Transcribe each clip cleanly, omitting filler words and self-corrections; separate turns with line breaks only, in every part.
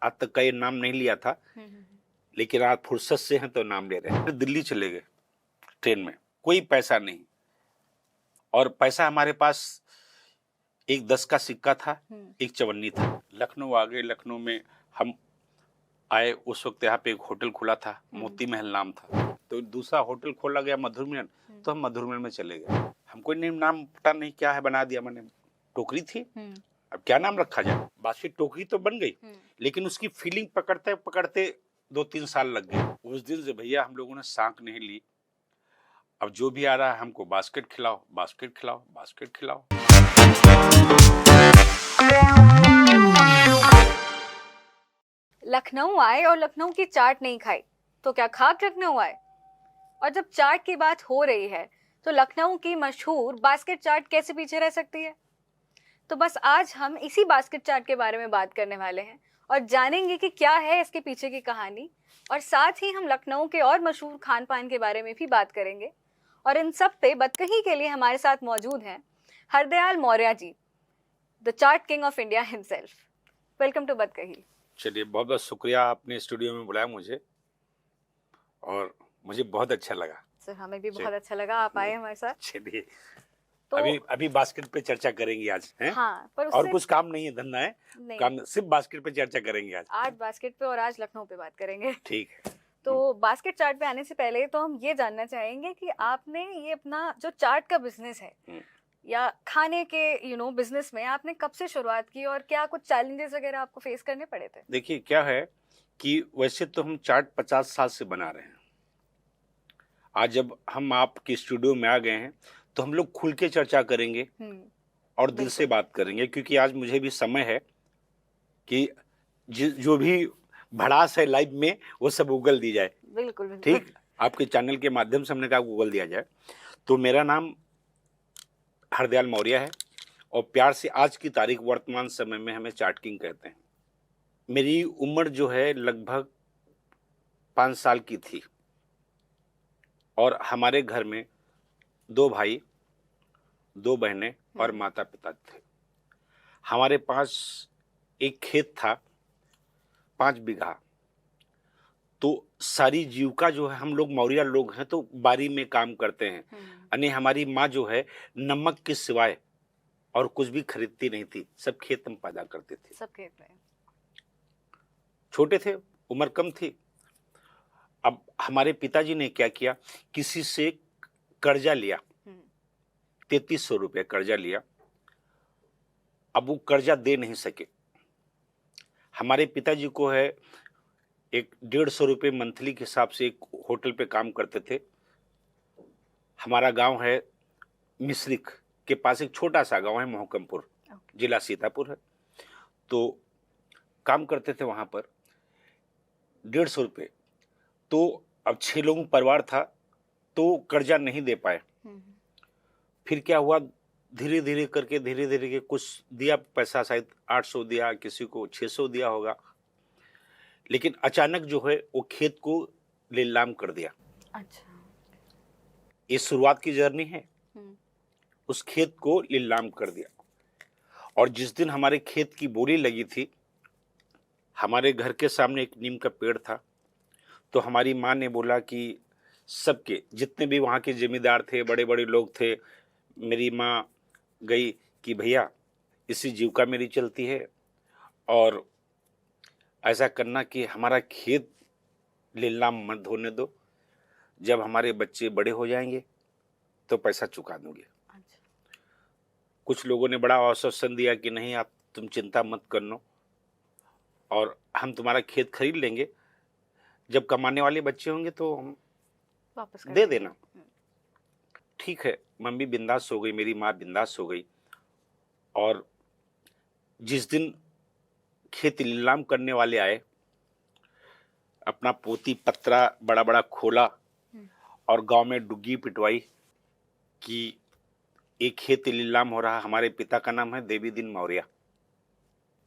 आज तक का ये नाम नहीं लिया था, लेकिन आज फुर्सत से हैं तो नाम ले रहे हैं। दिल्ली चले गए ट्रेन में, कोई पैसा नहीं, और पैसा हमारे पास एक 10 का सिक्का था, एक चवन्नी था। लखनऊ आ गए, लखनऊ में हम आए, उस वक्त यहाँ पे एक होटल खुला था, मोती महल नाम था। तो दूसरा होटल खोला गया मधुर मिलन, तो हम मधुर मिलन में चले गए। हमको नाम पता नहीं क्या है, बना दिया मैंने। टोकरी थी, अब क्या नाम रखा जाए। बातचीत टोकरी तो बन गई, लेकिन उसकी फीलिंग पकड़ते पकड़ते 2-3 साल लग गए। उस दिन से भैया हम लोगों ने सांक नहीं ली। अब जो भी आ रहा है हमको बास्केट खिलाओ, बास्केट खिलाओ, बास्केट खिलाओ।
लखनऊ आए और लखनऊ की चाट नहीं खाई तो क्या खाक लखनऊ आए। और जब चाट की बात हो रही है तो लखनऊ की मशहूर बास्केट चाट कैसे पीछे रह सकती है। तो बस आज हम इसी बास्केट चाट के बारे में बात करने वाले हैं और जानेंगे कि क्या है इसके पीछे की कहानी, और साथ ही हम लखनऊ के और मशहूर खान पान के बारे में भी बात करेंगे। और इन सब पे बतकही के लिए हमारे साथ मौजूद हैं Hardayal Maurya ji, the chaat king of India himself. Welcome to Batkahi.
चलिए, बहुत बहुत शुक्रिया, आपने स्टूडियो में बुलाया मुझे, और मुझे बहुत अच्छा लगा।
सर हमें भी बहुत अच्छा लगा आप आए हमारे साथ।
चलिए,
तो
अभी बास्केट पे चर्चा करेंगे आज, हैं?
हाँ, पर
और कुछ काम नहीं है, धंधा है, काम सिर्फ बास्केट पे चर्चा करेंगे
आज बास्केट पे, और आज लखनऊ पे बात करेंगे।
ठीक है।
तो बास्केट चाट पे आने से पहले तो हम ये जानना चाहेंगे कि आपने ये अपना जो चाट का बिजनेस है या खाने के बिजनेस में आपने कब से शुरुआत की और क्या कुछ चैलेंजेस वगैरह आपको फेस करने पड़े थे।
देखिए, क्या है कि वैसे तो हम चाट 50 साल से बना रहे हैं। आज जब हम आपके स्टूडियो में आ गए हैं तो हम लोग खुल के चर्चा करेंगे और दिल से बात करेंगे, क्योंकि आज मुझे भी समय है कि जो भी भड़ास है लाइफ में वो सब गूगल दी जाए।
बिल्कुल
ठीक, आपके चैनल के माध्यम से हमने कहा गूगल दिया जाए। तो मेरा नाम हरदयाल मौर्य है, और प्यार से आज की तारीख वर्तमान समय में हमें चाट किंग कहते हैं। मेरी उम्र जो है लगभग 5 साल की थी, और हमारे घर में 2 भाई, 2 बहनें और माता पिता थे। हमारे पास एक खेत था 5 बीघा। तो सारी जीविका जो है, हम लोग मौर्य लोग हैं तो बारी में काम करते हैं। यानी हमारी माँ जो है नमक के सिवाय और कुछ भी खरीदती नहीं थी, सब खेत में पैदा करते थे।
सब खेत में।
छोटे थे, उम्र कम थी। अब हमारे पिताजी ने क्या किया, किसी से कर्जा लिया, 3300 रुपये कर्जा लिया। अब वो कर्जा दे नहीं सके। हमारे पिताजी को है एक 150 रुपये मंथली के हिसाब से एक होटल पे काम करते थे। हमारा गांव है मिश्रिक के पास, एक छोटा सा गांव है मोहकमपुर, जिला सीतापुर है। तो काम करते थे वहां पर 150 रुपये। तो अब 6 लोगों का परिवार था, तो कर्जा नहीं दे पाए। फिर क्या हुआ, धीरे धीरे करके कुछ दिया पैसा, शायद 800 दिया, किसी को 600 दिया होगा। लेकिन अचानक जो है वो खेत को नीलाम कर दिया।
अच्छा,
ये शुरुआत की जर्नी है। उस खेत को नीलाम कर दिया, और जिस दिन हमारे खेत की बोली लगी थी, हमारे घर के सामने एक नीम का पेड़ था। तो हमारी माँ ने बोला कि सबके जितने भी वहाँ के जमींदार थे, बड़े बड़े लोग थे, मेरी माँ गई कि भैया इसी जीविका मेरी चलती है, और ऐसा करना कि हमारा खेत नीलाम मत होने दो, जब हमारे बच्चे बड़े हो जाएंगे तो पैसा चुका दूंगे। कुछ लोगों ने बड़ा आश्वासन दिया कि नहीं, आप तुम चिंता मत करनो, और हम तुम्हारा खेत खरीद लेंगे, जब कमाने वाले बच्चे होंगे तो हम वापस दे देना। ठीक है, मम्मी बिंदास हो गई, मेरी माँ बिंदास हो गई। और जिस दिन खेत नीलाम करने वाले आए, अपना पोती पत्रा बड़ा बड़ा खोला और गांव में डुग्गी पिटवाई कि एक खेत नीलाम हो रहा। हमारे पिता का नाम है देवी दिन मौर्य।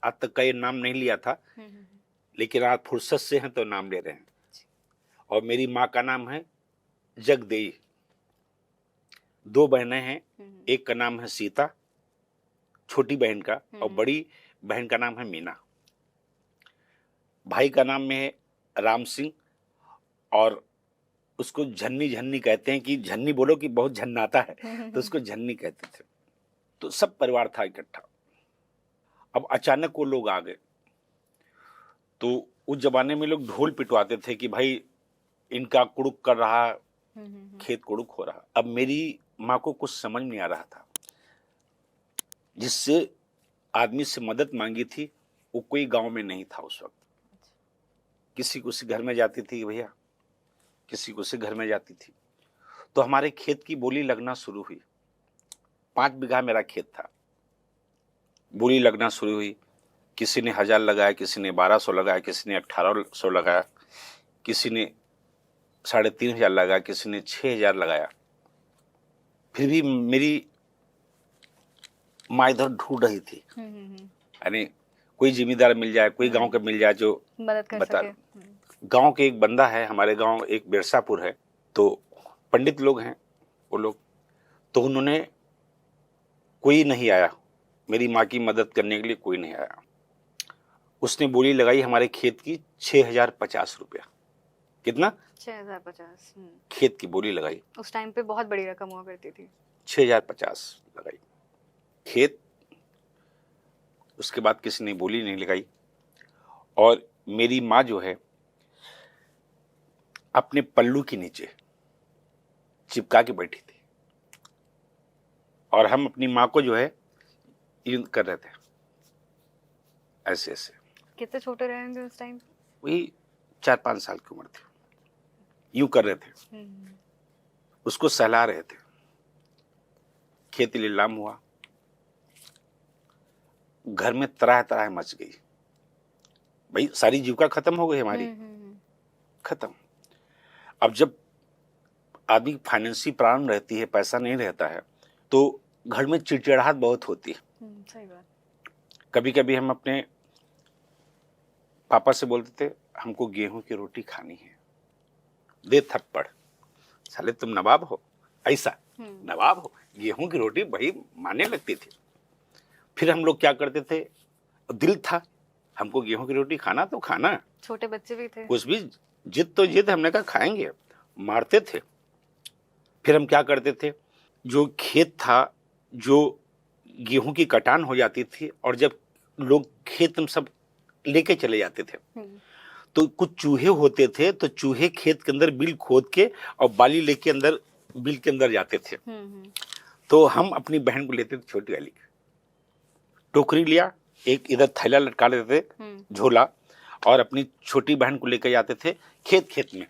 आज तक का ये नाम नहीं लिया था, लेकिन आज फुर्सत से हैं तो नाम ले रहे हैं। और मेरी माँ का नाम है जगदेई। 2 बहनें हैं, एक का नाम है सीता, छोटी बहन का, और बड़ी बहन का नाम है मीना। भाई का नाम में है राम सिंह, और उसको झन्नी झन्नी कहते हैं कि झन्नी बोलो कि बहुत झन्नाता है, तो उसको झन्नी कहते थे। तो सब परिवार था इकट्ठा। अब अचानक वो लोग आ गए, तो उस जमाने में लोग ढोल पिटवाते थे कि भाई इनका कुड़ुक कर रहा, खेत कुड़ुक हो रहा। अब मेरी माँ को कुछ समझ नहीं आ रहा था। जिससे आदमी से मदद मांगी थी वो कोई गांव में नहीं था उस वक्त। किसी को उसी घर में जाती थी भैया, किसी को उसी घर में जाती थी। तो हमारे खेत की बोली लगना शुरू हुई। 5 बीघा मेरा खेत था। बोली लगना शुरू हुई। किसी ने 1000 लगाया, किसी ने 1200 लगाया, किसी ने 1800 लगाया, किसी ने 3500 लगाया, किसी ने 6000 लगाया। फिर भी मेरी माँ इधर ढूंढ रही थी, यानी कोई जिम्मेदार मिल जाए, कोई गांव का मिल जाए जो
मदद कर
बता।
सके।
गांव के एक बंदा है, हमारे गांव एक बिरसापुर है, तो पंडित लोग हैं वो लोग, तो उन्होंने, कोई नहीं आया मेरी माँ की मदद करने के लिए, कोई नहीं आया। उसने बोली लगाई हमारे खेत की 6050 रुपया। कितना?
6050।
खेत की बोली लगाई।
उस टाइम पे बहुत बड़ी रकम हुआ करती थी।
6050 लगाई खेत। उसके बाद किसी ने बोली नहीं लगाई। और मेरी माँ जो है अपने पल्लू के नीचे चिपका के बैठी थी, और हम अपनी माँ को जो है यूं कर रहे थे, ऐसे ऐसे।
कितने छोटे रहेंगे उस टाइम?
वही 4-5 साल की उम्र थी। यूं कर रहे थे, उसको सहला रहे थे। खेती नीलाम हुआ, घर में त्राह त्राह मच गई। भाई सारी जीविका खत्म हो गई हमारी, खत्म। अब जब आदमी फाइनेंशियल प्रॉब्लम रहती है, पैसा नहीं रहता है, तो घर में चिड़चिड़ाहट बहुत होती है।
सही बात।
कभी कभी हम अपने पापा से बोलते थे हमको गेहूं की रोटी खानी है, दे थप्पड़, साले तुम नवाब हो, ऐसा नवाब हो, गेहूं की रोटी भाई माने लगती थी। फिर हम लोग क्या करते थे, दिल था हमको गेहूं की रोटी खाना तो खाना,
छोटे बच्चे भी थे,
कुछ भी जिद तो जिद, हमने कहा खाएंगे, मारते थे। फिर हम क्या करते थे, जो खेत था, जो गेहूं की कटान हो जाती थी, और जब लोग खेत में सब लेके चले जाते थे, तो कुछ चूहे होते थे, तो चूहे खेत के अंदर बिल खोद के और बाली लेके अंदर बिल के अंदर जाते थे। तो हम अपनी बहन को लेते थे, छोटी वाली टोकरी लिया, एक इधर थैला लटका लेते थे, झोला, और अपनी छोटी बहन को लेकर जाते थे खेत में।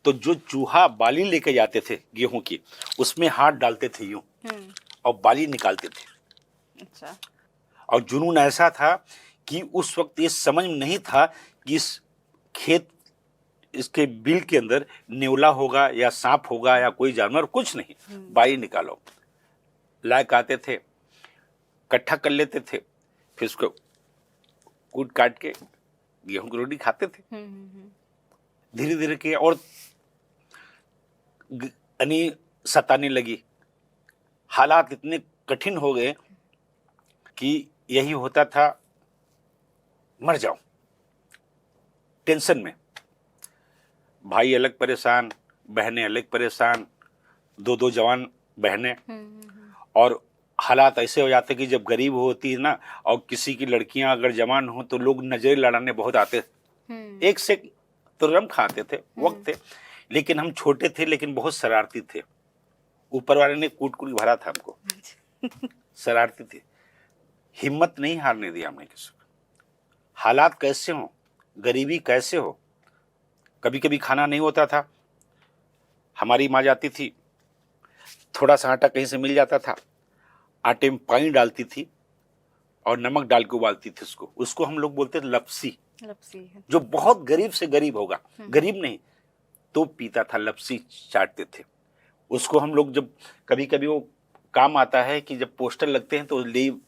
तो जो चूहा बाली लेके जाते थे गेहूं की, उसमें हाथ डालते थे यूं, और बाली निकालते थे।
अच्छा।
और जुनून ऐसा था कि उस वक्त ये समझ में नहीं था कि इस खेत, इसके बिल के अंदर नेवला होगा या सांप होगा या कोई जानवर, कुछ नहीं, बाली निकालो, लायक आते थे, इकट्ठा कर लेते थे, फिर उसको कूट काट के गेहूं की रोटी खाते थे। धीरे धीरे के और यानी सताने लगी, हालात इतने कठिन हो गए कि यही होता था, मर जाओ टेंशन में। भाई अलग परेशान, बहनें अलग परेशान, 2-2 जवान बहनें। और हालात ऐसे हो जाते कि जब गरीब होती है ना, और किसी की लड़कियां अगर जवान हो, तो लोग नजरें लड़ाने बहुत आते थे। एक से तो रम खाते थे, वक्त थे, लेकिन हम छोटे थे, लेकिन बहुत शरारती थे। ऊपर वाले ने कूट कूट भरा था हमको। शरारती थे, हिम्मत नहीं हारने दिया हमने किसी को। हालात कैसे हो, गरीबी कैसे हो, कभी कभी खाना नहीं होता था, हमारी माँ जाती थी, थोड़ा सा आटा कहीं से मिल जाता था, आटे में पानी डालती थी और नमक डाल के उबालती थी उसको हम लोग बोलते थे लपसी। जो बहुत गरीब से गरीब होगा, गरीब नहीं तो पीता था, लपसी चाटते थे उसको हम लोग। जब कभी कभी वो काम आता है कि जब पोस्टर लगते हैं तो लीव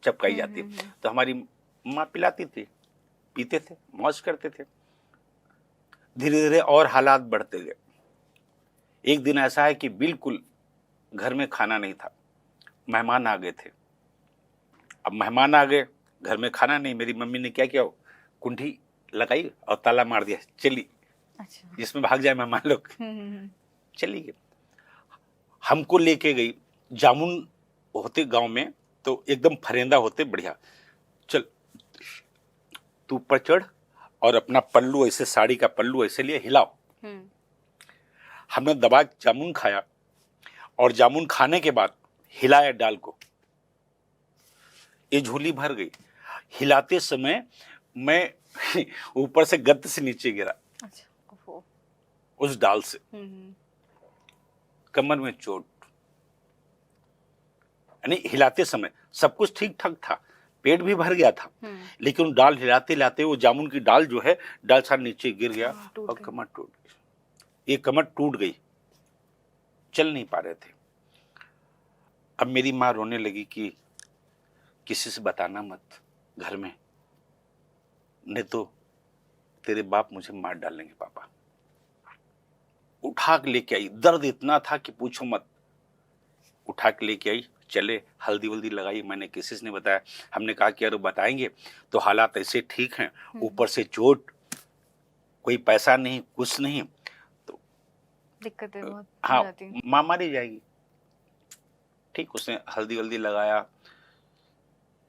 चपकाई जाती है, तो हमारी माँ पिलाती थी, पीते थे, मौज करते थे। धीरे धीरे और हालात बढ़ते गए। एक दिन ऐसा है कि बिल्कुल घर में खाना नहीं था, मेहमान आ गए थे। अब मेहमान आ गए, घर में खाना नहीं, मेरी मम्मी ने क्या किया, कुंडी लगाई और ताला मार दिया, चली।
अच्छा।
जिसमें भाग जाए मेहमान लोग। चली गई। हमको लेके गई, जामुन होते गांव में तो एकदम फरेंदा होते बढ़िया, चल तू ऊपर चढ़ और अपना पल्लू ऐसे, साड़ी का पल्लू ऐसे लिए हिलाओ। हमने दबा जामुन खाया और जामुन खाने के बाद हिलाया डाल को, ये झोली भर गई। हिलाते समय मैं ऊपर से गद्द से नीचे गिरा।
अच्छा।
उस डाल से कमर में चोट। यानी हिलाते समय सब कुछ ठीक ठाक था, पेट भी भर गया था, लेकिन डाल हिलाते हिलाते वो जामुन की डाल जो है, डाल साथ नीचे गिर गया और कमर टूट गई। ये कमर टूट गई, चल नहीं पा रहे थे। अब मेरी माँ रोने लगी कि किसी से बताना मत घर में, नहीं तो तेरे बाप मुझे मार डालेंगे पापा। उठा के लेके आई, दर्द इतना था कि पूछो मत। उठा के लेके आई, चले, हल्दी वल्दी लगाई, मैंने किसी से नहीं बताया। हमने कहा कि अरे बताएंगे तो हालात ऐसे ठीक हैं, ऊपर से चोट, कोई पैसा नहीं, कुछ नहीं, तो
दिक्कतें बहुत
हाँ
जाती।
माँ मारी जाएगी। ठीक, उसने हल्दी वल्दी लगाया,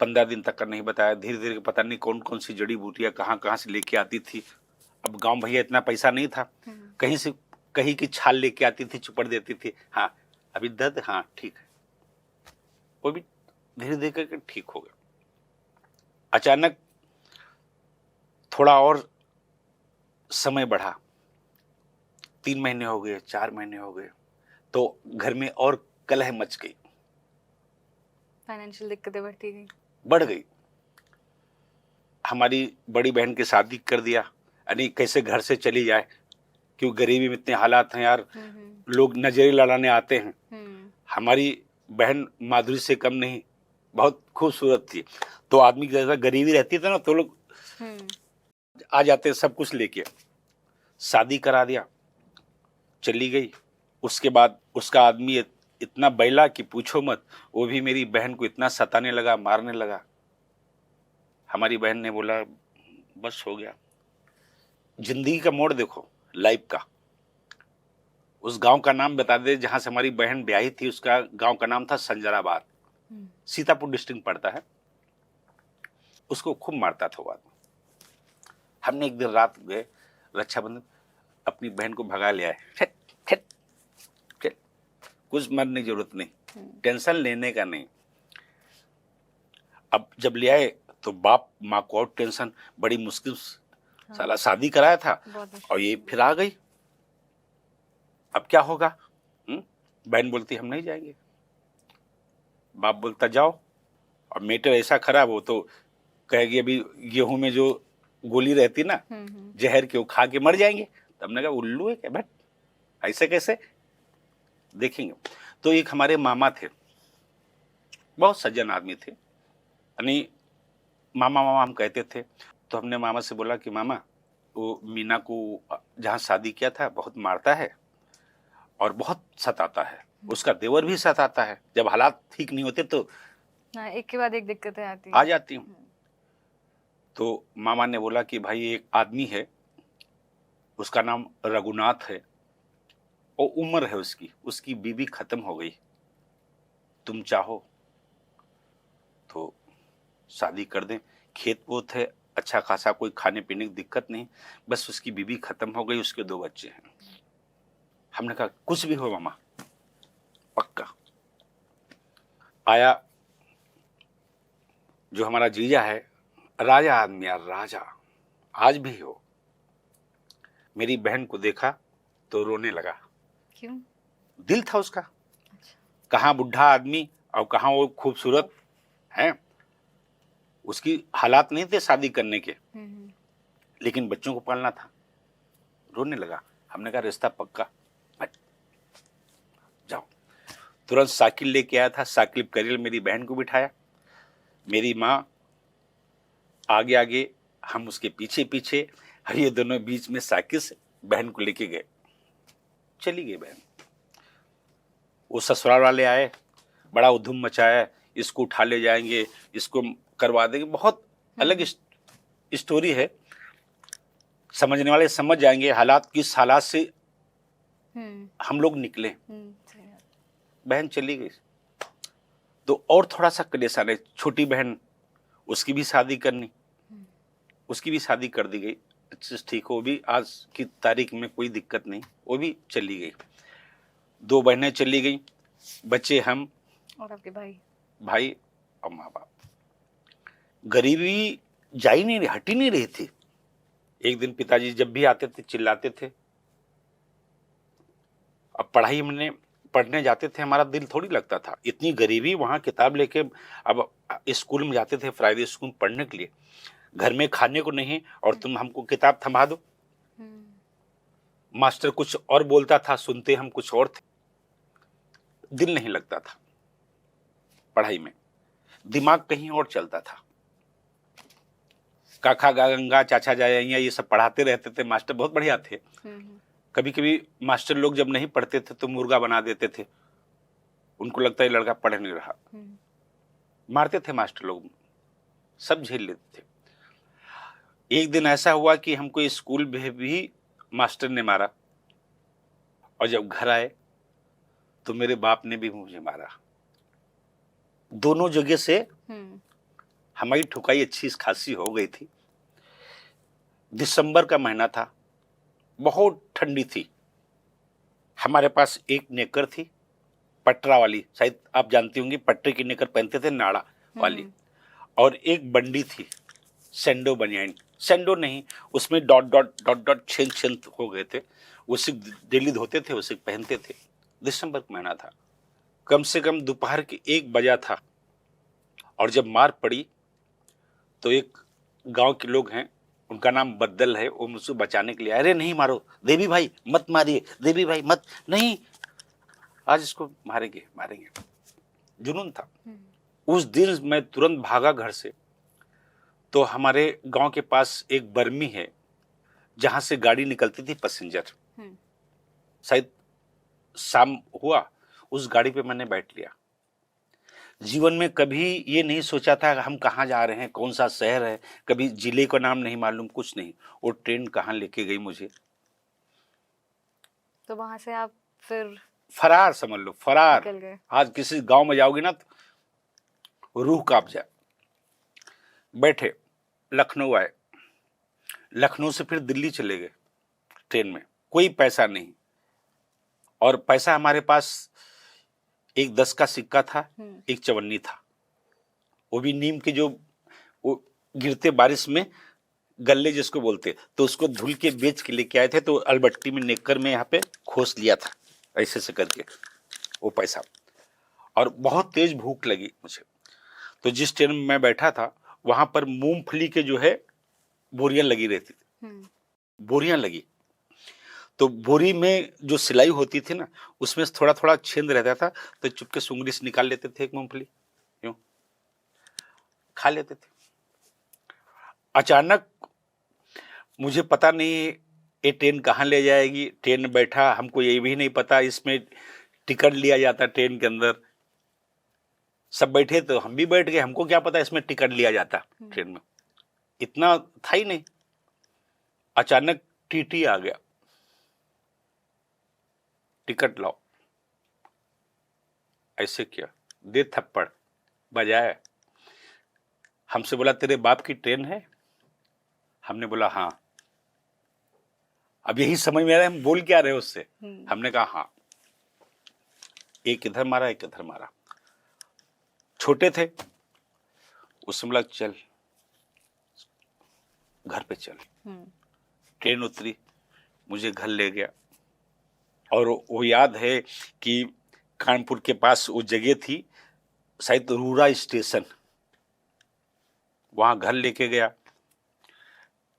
15 दिन तक का नहीं बताया। धीरे धीरे पता नहीं कौन कौन सी जड़ी बूटियां कहाँ कहाँ से लेके आती थी। अब गांव भैया इतना पैसा नहीं था, कहीं से कहीं की छाल लेके आती थी, चुपड़ देती थी। हाँ अभी दर्द, हाँ ठीक है, वो भी धीरे धीरे करके ठीक हो गया। अचानक थोड़ा और समय बढ़ा, 3 महीने हो गए, 4 महीने हो गए, तो घर में और कलह मच गई,
फाइनेंशियल दिक्कतें बढ़ती गई,
बढ़ गई। हमारी बड़ी बहन की शादी कर दिया, यानी कैसे घर से चली जाए, क्योंकि गरीबी में इतने हालात हैं यार, लोग नजरें लड़ाने आते हैं। हमारी बहन माधुरी से कम नहीं, बहुत खूबसूरत थी, तो आदमी की जैसा गरीबी रहती थी ना, तो लोग आ जाते सब कुछ लेके। शादी करा दिया, चली गई। उसके बाद उसका आदमी इतना बैला कि पूछो मत, वो भी मेरी बहन को इतना सताने लगा, मारने लगा। हमारी बहन ने बोला बस हो गया। जिंदगी का मोड़ देखो, लाइफ का। उस गांव का नाम बता दे जहां से हमारी बहन ब्याही थी, उसका गांव का नाम था संजराबाद, सीतापुर डिस्ट्रिक्ट पड़ता है। उसको खूब मारता था वो आदमी। हमने एक दिन रात गए, रक्षाबंधन, अपनी बहन को भगा ले आए। कुछ मरने की जरूरत नहीं, टेंशन लेने का नहीं। अब जब ले आए तो बाप माँ को और टेंशन, बड़ी मुश्किल साला शादी कराया था और ये फिर आ गई, अब क्या होगा। बहन बोलती हम नहीं जाएंगे, बाप बोलता जाओ। और मेटर ऐसा खराब हो तो कहेगी अभी गेहूं में जो गोली रहती ना जहर की, वो खा के मर जाएंगे। तब हमने कहा उल्लू है क्या बट, ऐसे कैसे, देखेंगे। तो एक हमारे मामा थे, बहुत सज्जन आदमी थे, यानी मामा मामा हम कहते थे। तो हमने मामा से बोला कि मामा, वो मीना को जहाँ शादी किया था बहुत मारता है और बहुत सताता है, उसका देवर भी सताता है। जब हालात ठीक नहीं होते तो
एक के बाद एक दिक्कतें
आ जाती हूँ। तो मामा ने बोला कि भाई एक आदमी है, उसका नाम रघुनाथ है, और उम्र है उसकी बीवी खत्म हो गई, तुम चाहो तो शादी कर दें, खेत पोत है अच्छा खासा, कोई खाने पीने की दिक्कत नहीं, बस उसकी बीवी खत्म हो गई, उसके 2 बच्चे हैं। हमने कहा कुछ भी हो मामा, पक्का। आया जो हमारा जीजा है, राजा आदमी यार, राजा आज भी हो। मेरी बहन को देखा तो रोने लगा।
क्यों? दिल
था उसका। अच्छा। कहाँ बुढ़ा आदमी और कहाँ वो खूबसूरत है। उसकी हालात नहीं थे शादी करने के, लेकिन बच्चों को पालना था। रोने लगा। हमने कहा रिश्ता पक्का, जाओ। तुरंत साइकिल लेके आया था, साइकिल करील मेरी बहन को बिठाया, मेरी माँ आगे आगे, हम उसके पीछे पीछे, ये दोनों बीच में साइकिल से बहन को लेके गए। चली गई बहन। वो ससुराल वाले आए, बड़ा उधुम मचाया, इसको उठा ले जाएंगे, इसको करवा देंगे, बहुत अलग स्टोरी है। समझने वाले समझ जाएंगे हालात किस हालात से हम लोग निकले।
सही बात।
बहन चली गई तो और थोड़ा सा कलेश आने, छोटी बहन उसकी भी शादी करनी, उसकी भी शादी कर दी गई। अच्छा ठीक हो, भी आज की तारीख में कोई दिक्कत नहीं, वो भी चली गई। 2 बहनें चली गई, बच्चे हम
और आपके भाई
भाई और माँ बाप। गरीबी जा ही नहीं रही, हट ही नहीं रही थी। एक दिन पिताजी जब भी आते थे चिल्लाते थे। अब पढ़ाई हमने पढ़ने जाते थे, हमारा दिल थोड़ी लगता था, इतनी गरीबी। वहां किताब लेके अब स्कूल में जाते थे, प्राइवेट स्कूल पढ़ने के लिए, घर में खाने को नहीं और तुम हमको किताब थमा दो। मास्टर कुछ और बोलता था, सुनते हम कुछ और थे। दिल नहीं लगता था पढ़ाई में, दिमाग कहीं और चलता था। काका गंगा चाचा जाया ये सब पढ़ाते रहते थे, मास्टर बहुत बढ़िया थे। कभी कभी मास्टर लोग जब नहीं पढ़ते थे तो मुर्गा बना देते थे, उनको लगता है लड़का पढ़ नहीं रहा, मारते थे मास्टर लोग, सब झेल लेते थे। एक दिन ऐसा हुआ कि हमको स्कूल में भी मास्टर ने मारा, और जब घर आए तो मेरे बाप ने भी मुझे मारा। दोनों जगह से हमारी ठुकाई अच्छी खासी हो गई थी। दिसंबर का महीना था, बहुत ठंडी थी। हमारे पास एक नेकर थी पटरा वाली, शायद आप जानती होंगी, पटरे की नेकर पहनते थे नाड़ा वाली, और एक बंडी थी सेंडो बनियान, सेंडो नहीं, उसमें डॉट डॉट डॉट डॉट छेद छेद हो गए थे, उसे डेली धोते थे, उसे पहनते थे। दिसंबर का महीना था, कम से कम दोपहर के 1 बजा था। और जब मार पड़ी तो एक गांव के लोग हैं, उनका नाम बद्दल है, वो मुझसे बचाने के लिए, अरे नहीं मारो देवी भाई, मत मारिए देवी भाई, मत, नहीं आज इसको मारेंगे मारेंगे। जुनून था। उस दिन मैं तुरंत भागा घर से। तो हमारे गांव के पास एक बर्मी है जहां से गाड़ी निकलती थी पैसेंजर, शायद शाम हुआ, उस गाड़ी पे मैंने बैठ लिया। जीवन में कभी ये नहीं सोचा था हम कहाँ जा रहे हैं, कौन सा शहर है, कभी जिले का नाम नहीं मालूम, कुछ नहीं। वो ट्रेन कहाँ लेके गई मुझे,
तो वहां से आप फिर
फरार समझ लो, फरार।
निकल गए।
आज किसी गांव में जाओगे ना तो रूह कांप जाए। बैठे, लखनऊ आए, लखनऊ से फिर दिल्ली चले गए ट्रेन में, कोई पैसा नहीं। और पैसा हमारे पास एक 10 का सिक्का था, एक चवन्नी था, वो भी नीम के जो वो गिरते बारिश में गल्ले जिसको बोलते, तो उसको धुल के बेच के लेके आए थे। तो अलबट्टी में नेकर में यहाँ पे खोस लिया था ऐसे से करके वो पैसा। और बहुत तेज भूख लगी मुझे, तो जिस ट्रेन में मैं बैठा था वहां पर मूंगफली के जो है बोरियां लगी रहती थी, बोरियां लगी। तो बोरी में जो सिलाई होती थी ना, उसमें थोड़ा थोड़ा छेद रहता था, तो चुपके से उंगली से निकाल लेते थे एक मूंगफली, यूं खा लेते थे। अचानक मुझे पता नहीं ये ट्रेन कहाँ ले जाएगी, ट्रेन में बैठा, हमको ये भी नहीं पता इसमें टिकट लिया जाता ट्रेन के अंदर। सब बैठे तो हम भी बैठ गए, हमको क्या पता इसमें टिकट लिया जाता ट्रेन में, इतना था ही नहीं। अचानक टीटी आ गया, टिकट लाओ, ऐसे किया, दे थप्पड़, बजाया। हमसे बोला तेरे बाप की ट्रेन है? हमने बोला हाँ। अब यही समझ में आ रहा है हम बोल क्या रहे उससे। हमने कहा हाँ। एक इधर मारा, एक इधर मारा। छोटे थे, उससे बोला चल घर पे चल। ट्रेन उतरी, मुझे घर ले गया। और वो याद है कि कानपुर के पास वो जगह थी शायद रूरा स्टेशन, वहां घर लेके गया।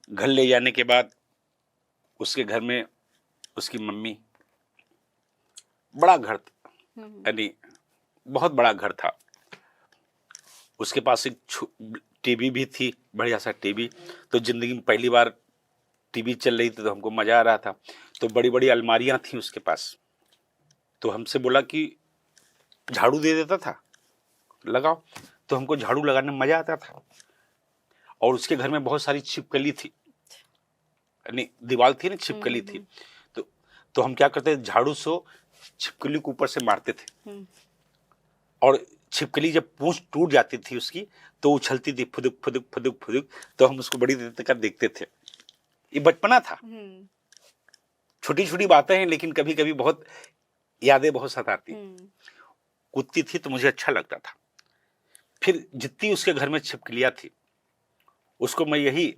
घर ले जाने के बाद उसके घर में उसकी मम्मी, बड़ा घर था, यानी बहुत बड़ा घर था। उसके पास एक टीवी भी थी, बढ़िया सा टीवी। तो जिंदगी में पहली बार टीवी चल रही थी तो हमको मजा आ रहा था। तो बड़ी बड़ी अलमारियां थी उसके पास। तो हमसे बोला कि झाड़ू दे देता था, लगाओ। तो हमको झाड़ू लगाने में मजा आता था। और उसके घर में बहुत सारी छिपकली थी, यानी दीवार थी ना, छिपकली थी। तो हम क्या करते थे, झाड़ू से छिपकली के ऊपर से मारते थे, और छिपकली जब पूंछ टूट जाती थी उसकी तो उछलती थी फुदुक फुदुक फुदुक फुदुक, तो हम उसको बड़ी देर तक देखते थे। ये बचपना था, छोटी छोटी बातें हैं, लेकिन कभी कभी बहुत यादें बहुत सताती। कुत्ती थी तो मुझे अच्छा लगता था। फिर जितनी उसके घर में छिपकलियां थी उसको मैं यही,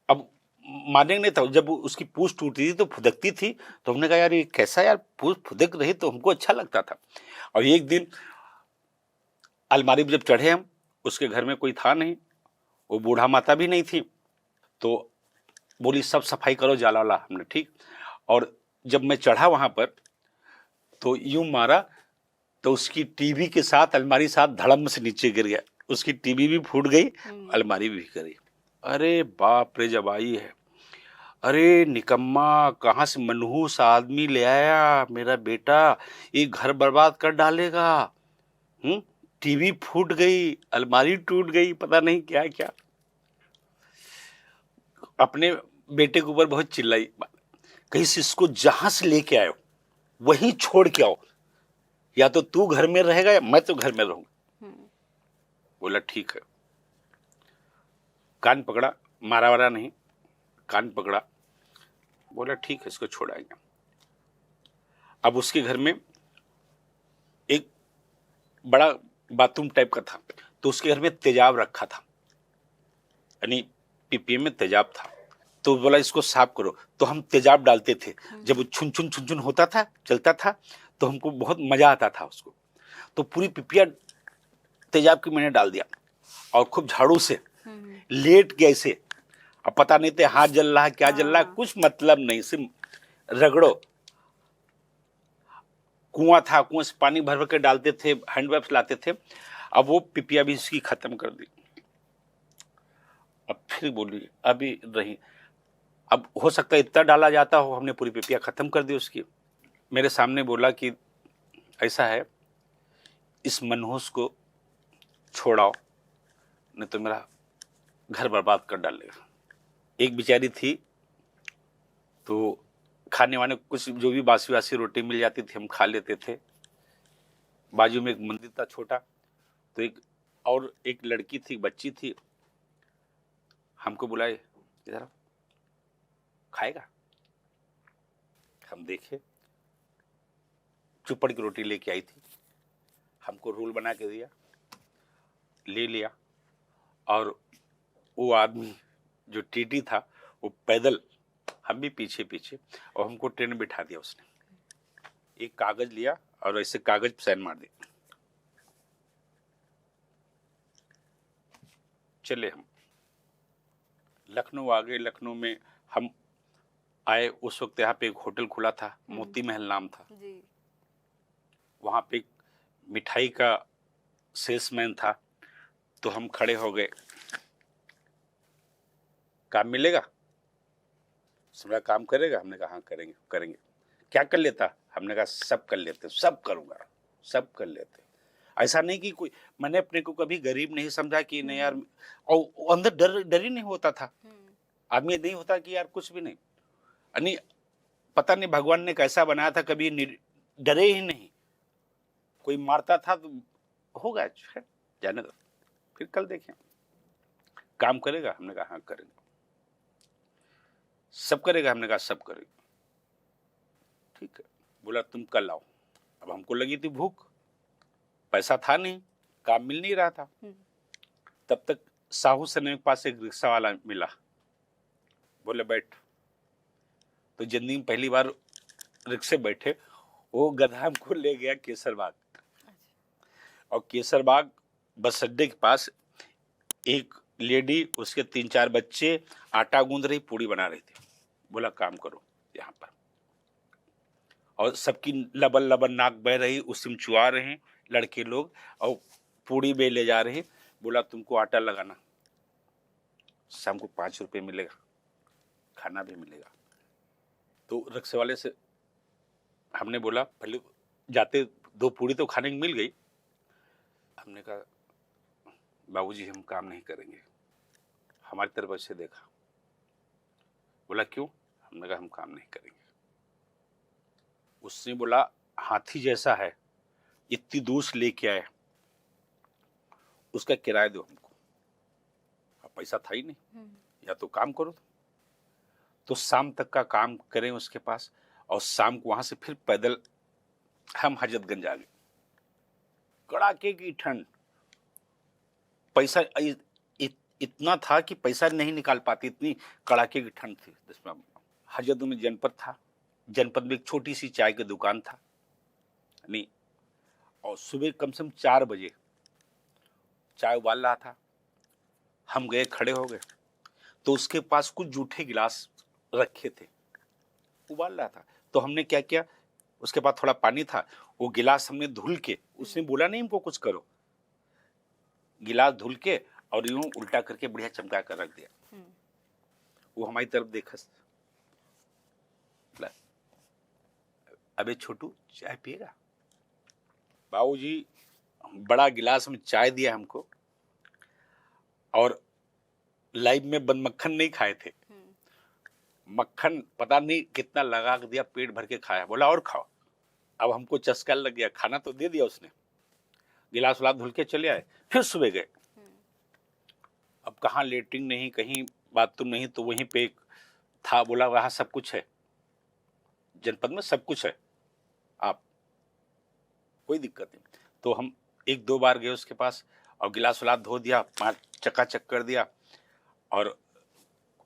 अब मानेंगे नहीं था, जब उसकी पूंछ टूटती थी तो फुदकती थी, तो हमने कहा यार ये कैसा यार पूंछ फुदक रही, तो हमको अच्छा लगता था। और एक दिन अलमारी पर जब चढ़े हम, उसके घर में कोई था नहीं, वो बूढ़ा माता भी नहीं थी, तो बोली सब सफाई करो जाला वाला। हमने ठीक, और जब मैं चढ़ा वहां पर तो यूं मारा तो उसकी टीवी के साथ अलमारी साथ धड़म से नीचे गिर गया, उसकी टीवी भी फूट गई, अलमारी भी गिरी। अरे बाप रे, जब आई है, अरे निकम्मा, कहां से मनहूस आदमी ले आया मेरा बेटा, ये घर बर्बाद कर डालेगा। टीवी फूट गई, अलमारी टूट गई, पता नहीं क्या क्या। अपने बेटे के ऊपर बहुत चिल्लाई, कहीं से इसको जहां से लेके आयो वहीं छोड़ के आओ, या तो तू घर में रहेगा या मैं तो घर में रहूंगा। बोला ठीक है। कान पकड़ा, मारा वारा नहीं, कान पकड़ा, बोला ठीक है इसको छोड़ाएंगे। अब उसके घर में एक बड़ा बाथरूम टाइप का था, तो उसके घर में तेजाब रखा था, यानी पीपीए में तेजाब था। तो बोला इसको साफ करो, तो हम तेजाब डालते थे। जब वो छुन छुन छुन छुन होता था, चलता था, तो हमको बहुत मजा आता था उसको। तो पूरी पिपिया तेजाब की मैंने डाल दिया, और खूब झाड़ू से लेट गया ऐसे। अब पता नहीं थे हाथ जल रहा है क्या जल रहा है, कुछ मतलब नहीं, सिर्फ रगड़ो। कुआं था, कुआं से पानी भर भर के डालते थे, हैंड वाइप्स लाते थे। अब वो पिपिया भी इसकी खत्म कर दी। अब फिर बोली अभी रही, अब हो सकता है इतना डाला जाता हो, हमने पूरी पिपिया खत्म कर दी उसकी। मेरे सामने बोला कि ऐसा है, इस मनहूस को छोड़ाओ, नहीं तो मेरा घर बर्बाद कर डालेगा। एक बेचारी थी, तो खाने वाने कुछ जो भी बासी बासी रोटी मिल जाती थी हम खा लेते थे। बाजू में एक मंदिर था छोटा, तो एक लड़की थी, बच्ची थी, हमको बुलाए इधर खाएगा। हम देखे, चुपड़ की रोटी लेके आई थी, हमको रोल बना के दिया, ले लिया। और वो आदमी जो टीटी था वो पैदल, हम भी पीछे पीछे, और हमको ट्रेन में बिठा दिया उसने। एक कागज लिया और ऐसे कागज पे साइन मार दिया। चले हम लखनऊ आ गए। लखनऊ में हम आए, उस वक्त यहाँ पे एक होटल खुला था, मोती महल नाम था जी। वहां पे एक मिठाई का सेल्समैन था, तो हम खड़े हो गए, काम मिलेगा, मेरा काम करेगा? हमने कहा हाँ करेंगे करेंगे। क्या कर लेता? हमने कहा सब कर लेते, सब करूंगा, सब कर लेते। ऐसा नहीं कि कोई, मैंने अपने को कभी गरीब नहीं समझा कि नहीं यार, और अंदर डर ही नहीं होता था। आदमी नहीं होता कि यार कुछ भी नहीं, यानी पता नहीं भगवान ने कैसा बनाया था, कभी डरे ही नहीं। कोई मारता था तो होगा, जाने दो, फिर कल देखें। काम करेगा? हमने कहा हाँ करेंगे। सब करेगा? हमने कहा सब करेगा। ठीक है, बोला तुम कल आओ। अब हमको लगी थी भूख, पैसा था नहीं, काम मिल नहीं रहा था। तब तक साहू सने के पास एक रिक्शा वाला मिला, बोले बैठ। तो जिंदगी में पहली बार रिक्शे बैठे। वो गधा हमको ले गया केसरबाग, और केसरबाग बस अड्डे के पास एक लेडी, उसके 3-4 बच्चे आटा गूंद रही, पूड़ी बना रही थी। बोला काम करो यहाँ पर, और सबकी लबन लबन नाक बह रही, उसी में चुआ रहे हैं लड़के लोग, और पूड़ी बे ले जा रहे हैं। बोला तुमको आटा लगाना, शाम को 5 रुपये मिलेगा, खाना भी मिलेगा। तो रिक्शे वाले से हमने बोला, पहले जाते 2 पूड़ी तो खाने को मिल गई। हमने कहा बाबूजी हम काम नहीं करेंगे। हमारी तरफ ऐसे देखा, बोला क्यों? हमने कहा हम काम नहीं करेंगे। उसने बोला हाथी जैसा है, इतनी दूर से लेके आए, उसका किराया दो हमको। अब पैसा था ही नहीं, या तो काम करो। तो शाम तक का काम करें उसके पास, और शाम को वहां से फिर पैदल हम हजरतगंज आ गए। कड़ाके की ठंड, पैसा इतना था कि पैसा नहीं निकाल पाती, इतनी कड़ाके की ठंड थी। हजरतगंज में जनपद था, जनपद में एक छोटी सी चाय की दुकान था नहीं, और सुबह कम से कम 4 बजे चाय उबाल रहा था। हम गए, खड़े हो गए, तो उसके पास कुछ जूठे गिलास रखे थे, उबाल रहा था। तो हमने क्या किया, उसके पास थोड़ा पानी था, वो गिलास हमने धुल के, उसने बोला नहीं हमको कुछ करो, गिलास धुल के और यूं उल्टा करके बढ़िया चमका कर रख दिया। वो हमारी तरफ देखा, अबे छोटू चाय पिएगा? बाबूजी बड़ा गिलास में चाय दिया हमको, और लाइफ में बंद मक्खन नहीं खाए थे। मक्खन पता नहीं कितना लगा के दिया, पेट भर के खाया। बोला और खाओ। अब हमको चस्का लग गया, खाना तो दे दिया उसने, गिलास उलास धुल के चले आए। फिर सुबह गए, अब कहाँ लेटरिन नहीं, कहीं बाथरूम नहीं, तो वहीं पे एक था, बोला वहां सब कुछ है, जनपद में सब कुछ है, आप कोई दिक्कत नहीं। तो हम 1-2 बार गए उसके पास, और गिलास उलास धो दिया, 5 चकाचक कर दिया। और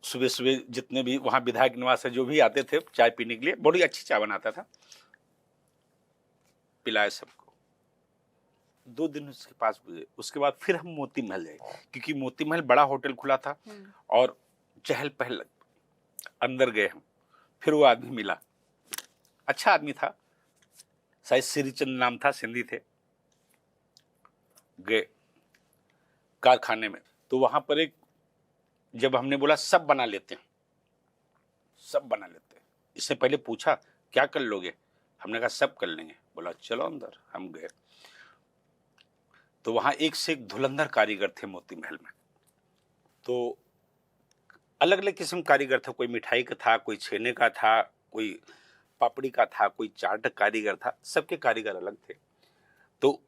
सुबह सुबह जितने भी वहां विधायक निवास है जो भी आते थे चाय पीने के लिए, बड़ी अच्छी चाय बनाता था, पिलाए सबको। 2 दिन उसके पास गुजरे। उसके बाद फिर हम मोती महल गए, क्योंकि मोती महल बड़ा होटल खुला था और चहल पहल। अंदर गए हम, फिर वो आदमी मिला, अच्छा आदमी था, शायद श्रीचंद नाम था, सिंधी थे। गए कारखाने में, तो वहां पर एक, जब हमने बोला सब बना लेते हैं, सब बना लेते हैं, इससे पहले पूछा क्या कर लोगे, हमने कहा सब कर लेंगे। बोला चलो अंदर। हम गए, तो वहां एक से एक धुरंधर कारीगर थे मोती महल में। तो अलग अलग किस्म कारीगर था, कोई मिठाई का था, कोई छेने का था, कोई पापड़ी का था, कोई चाट कारीगर था, सबके कारीगर अलग थे। तो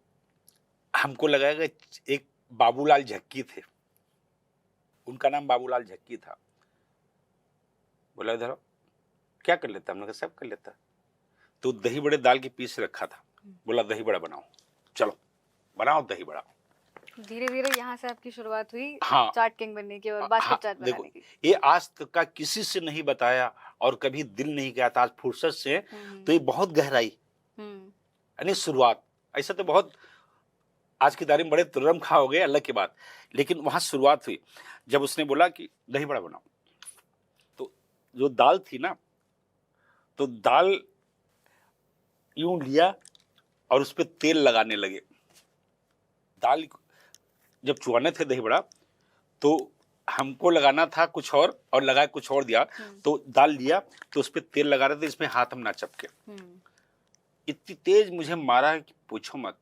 हमको लगा कि एक बाबूलाल झक्की थे, उनका नाम बाबूलाल झक्की था। बोला इधर क्या कर लेता, हमने कहा सब कर लेता। तो दही बड़े दाल के पीस रखा था, बोला दही बड़ा बनाओ, चलो बनाओ दही बड़ा।
धीरे धीरे यहाँ से आपकी शुरुआत हुई,
हाँ,
चाट किंग बनने की और बास्केट चाट बनाने की।
ये आज तक का किसी से नहीं बताया और कभी दिल नहीं किया था, आज फुर्सत से। तो ये बहुत गहराई, यानी शुरुआत। ऐसा तो बहुत आज की तारीफ बड़े तुर्रम खा हो गए, अल्लाह की बात, लेकिन वहां शुरुआत हुई जब उसने बोला कि दही बड़ा बनाओ। तो जो दाल थी ना, तो दाल यूं लिया और उस पर तेल लगाने लगे। दाल जब चुआने थे दही बड़ा, तो हमको लगाना था कुछ और लगा कुछ और दिया। तो दाल लिया तो उस पर तेल लगा रहे थे, इसमें हाथ हम ना चपके। इतनी तेज मुझे मारा है कि पूछो मत,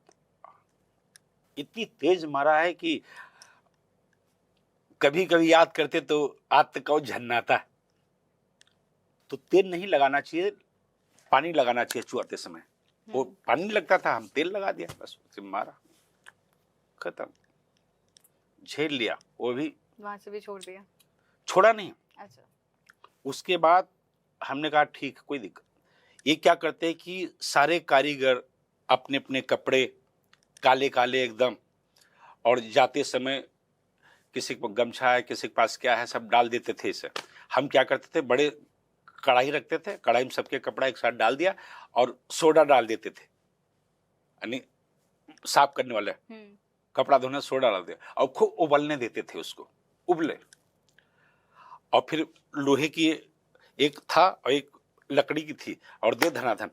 इतनी तेज मारा है कि कभी कभी याद करते तो आज तक वो झन्नाता। तो तेल नहीं लगाना चाहिए, पानी लगाना चाहिए चुआते समय। वो पानी लगता था, हम तेल लगा दिया, बस उसे मारा, खत्म, झेल लिया। वो भी
वहां से भी छोड़ दिया,
छोड़ा नहीं।
अच्छा।
उसके बाद हमने कहा ठीक, कोई दिक्कत। ये क्या करते हैं कि सारे कारीगर अपने अपने कपड़े काले काले एकदम, और जाते समय किसी को गमछा है, किसी के पास क्या है, सब डाल देते थे इसे। हम क्या करते थे, बड़े कढ़ाई रखते थे, कढ़ाई में सबके कपड़ा एक साथ डाल दिया और सोडा डाल देते थे, यानी साफ करने वाले कपड़ा धोने सोडा डाल दिया, और खूब उबलने देते थे उसको, उबले। और फिर लोहे की एक था और एक लकड़ी की थी, और दे धनाधन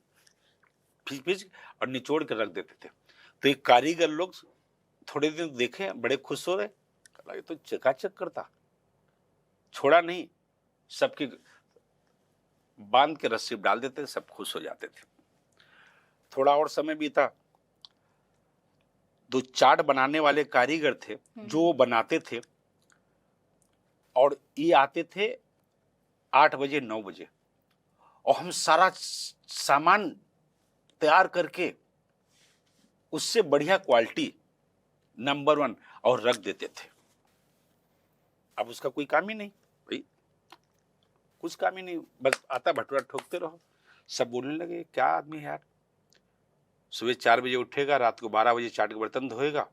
खींच और निचोड़ कर रख देते थे। तो एक कारीगर लोग थोड़े दिन देखे, बड़े खुश हो रहे, ये तो चकाचक करता, छोड़ा नहीं, सबके बांध के रस्सी डाल देते थे, सब खुश हो जाते थे। थोड़ा और समय बीता, 2 चाट बनाने वाले कारीगर थे जो बनाते थे, और ये आते थे 8 बजे 9 बजे, और हम सारा सामान तैयार करके उससे बढ़िया क्वालिटी नंबर 1 और रख देते थे। अब उसका कोई काम ही नहीं भाई, कुछ काम ही नहीं, बस आता भटूरा ठोकते रहो। सब बोलने लगे क्या आदमी है यार, सुबह 4 बजे उठेगा, रात को 12 बजे चाट के बर्तन धोएगा,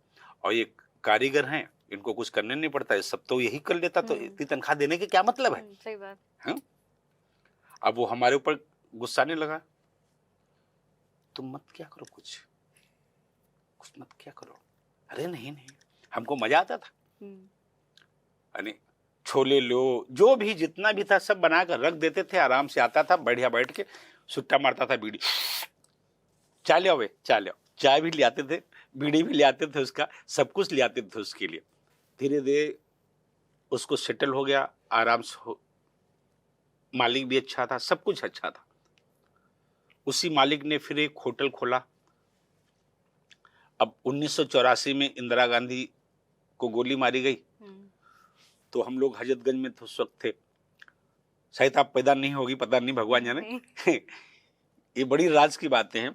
और ये कारीगर हैं, इनको कुछ करने नहीं पड़ता है, सब तो यही कर लेता, तो इतनी तनख्वाह देने के क्या मतलब है।
सही बात
है? अब वो हमारे ऊपर गुस्साने लगा, तुम मत क्या करो, कुछ मत क्या करो। अरे नहीं नहीं, हमको मजा आता था। यानी छोले लो, जो भी जितना भी था सब बनाकर रख देते थे, आराम से आता था, बढ़िया बैठ के सुट्टा मारता था, बीड़ी, चाय ले आओ वे, चाय ले आओ, चाय भी ले आते थे, बीड़ी भी ले आते थे, उसका सब कुछ ले आते थे उसके लिए। धीरे धीरे उसको सेटल हो गया, आराम से हो, मालिक भी अच्छा था, सब कुछ अच्छा था। उसी मालिक ने फिर एक होटल खोला। अब 1984 में इंदिरा गांधी को गोली मारी गई, तो हम लोग हजरतगंज में उस वक्त थे, शायद आप पैदा नहीं होगी, पता नहीं, भगवान जाने। ये बड़ी राज की बातें हैं।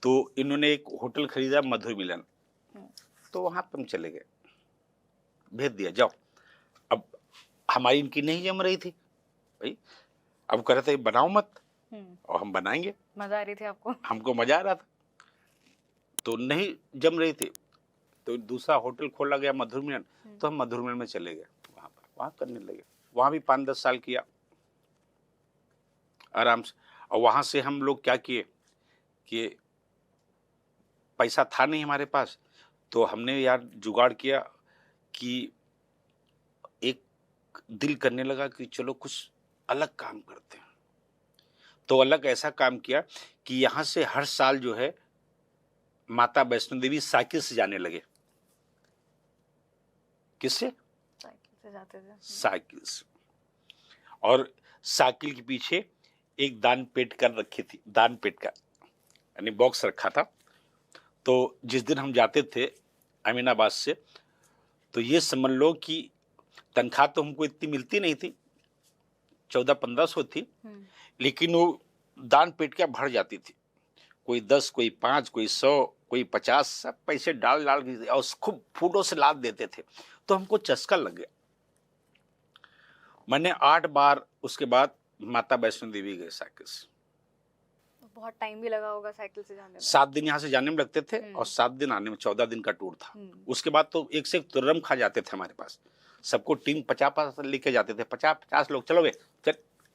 तो इन्होंने एक होटल खरीदा, मधुर मिलन, तो वहां पर हम चले गए, भेज दिया जाओ। अब हमारी इनकी नहीं जम रही थी भाई, अब कह रहे थे बनाओ मत, और हम बनाएंगे,
मजा आ रही थी आपको,
हमको मजा आ रहा था, तो नहीं जम रही थी। तो दूसरा होटल खोला गया मधुर मिलन, तो हम मधुर मिलन में चले गए, वहां करने लगे। वहां भी 5-10 साल किया आराम से। और वहां से हम लोग क्या किए कि पैसा था नहीं हमारे पास, तो हमने यार जुगाड़ किया कि एक दिल करने लगा कि चलो कुछ अलग काम करते हैं। तो अलग ऐसा काम किया कि यहां से हर साल जो है माता वैष्णो देवी साइकिल से जाने लगे। किससे?
साइकिल से जाते थे।
साइकिल से। और साइकिल के पीछे एक दान पेट कर रखी थी, दान पेट का यानी बॉक्स रखा था। तो जिस दिन हम जाते थे अमीनाबाद से, तो ये समझ लो कि तनख्वाह तो हमको इतनी मिलती नहीं थी, 1400-1500 थी, लेकिन वो दान पेट क्या भर जाती थी। कोई 10, कोई 5, कोई 100, कोई 50, सब पैसे डाल डाल के और खूब फूलों से लाद देते थे। तो हमको चस्का लग गया। मैंने 8 बार उसके बाद माता वैष्णो देवी गए साइकिल से।
बहुत टाइम भी लगा होगा साइकिल से जाने में।
7 दिन यहाँ से जाने में लगते थे और 7 दिन आने में, 14 दिन का टूर था। उसके बाद तो एक से एक तुर्रम खा जाते थे हमारे पास। सबको टीम 50 लेके जाते थे, 50 लोग, चलो वे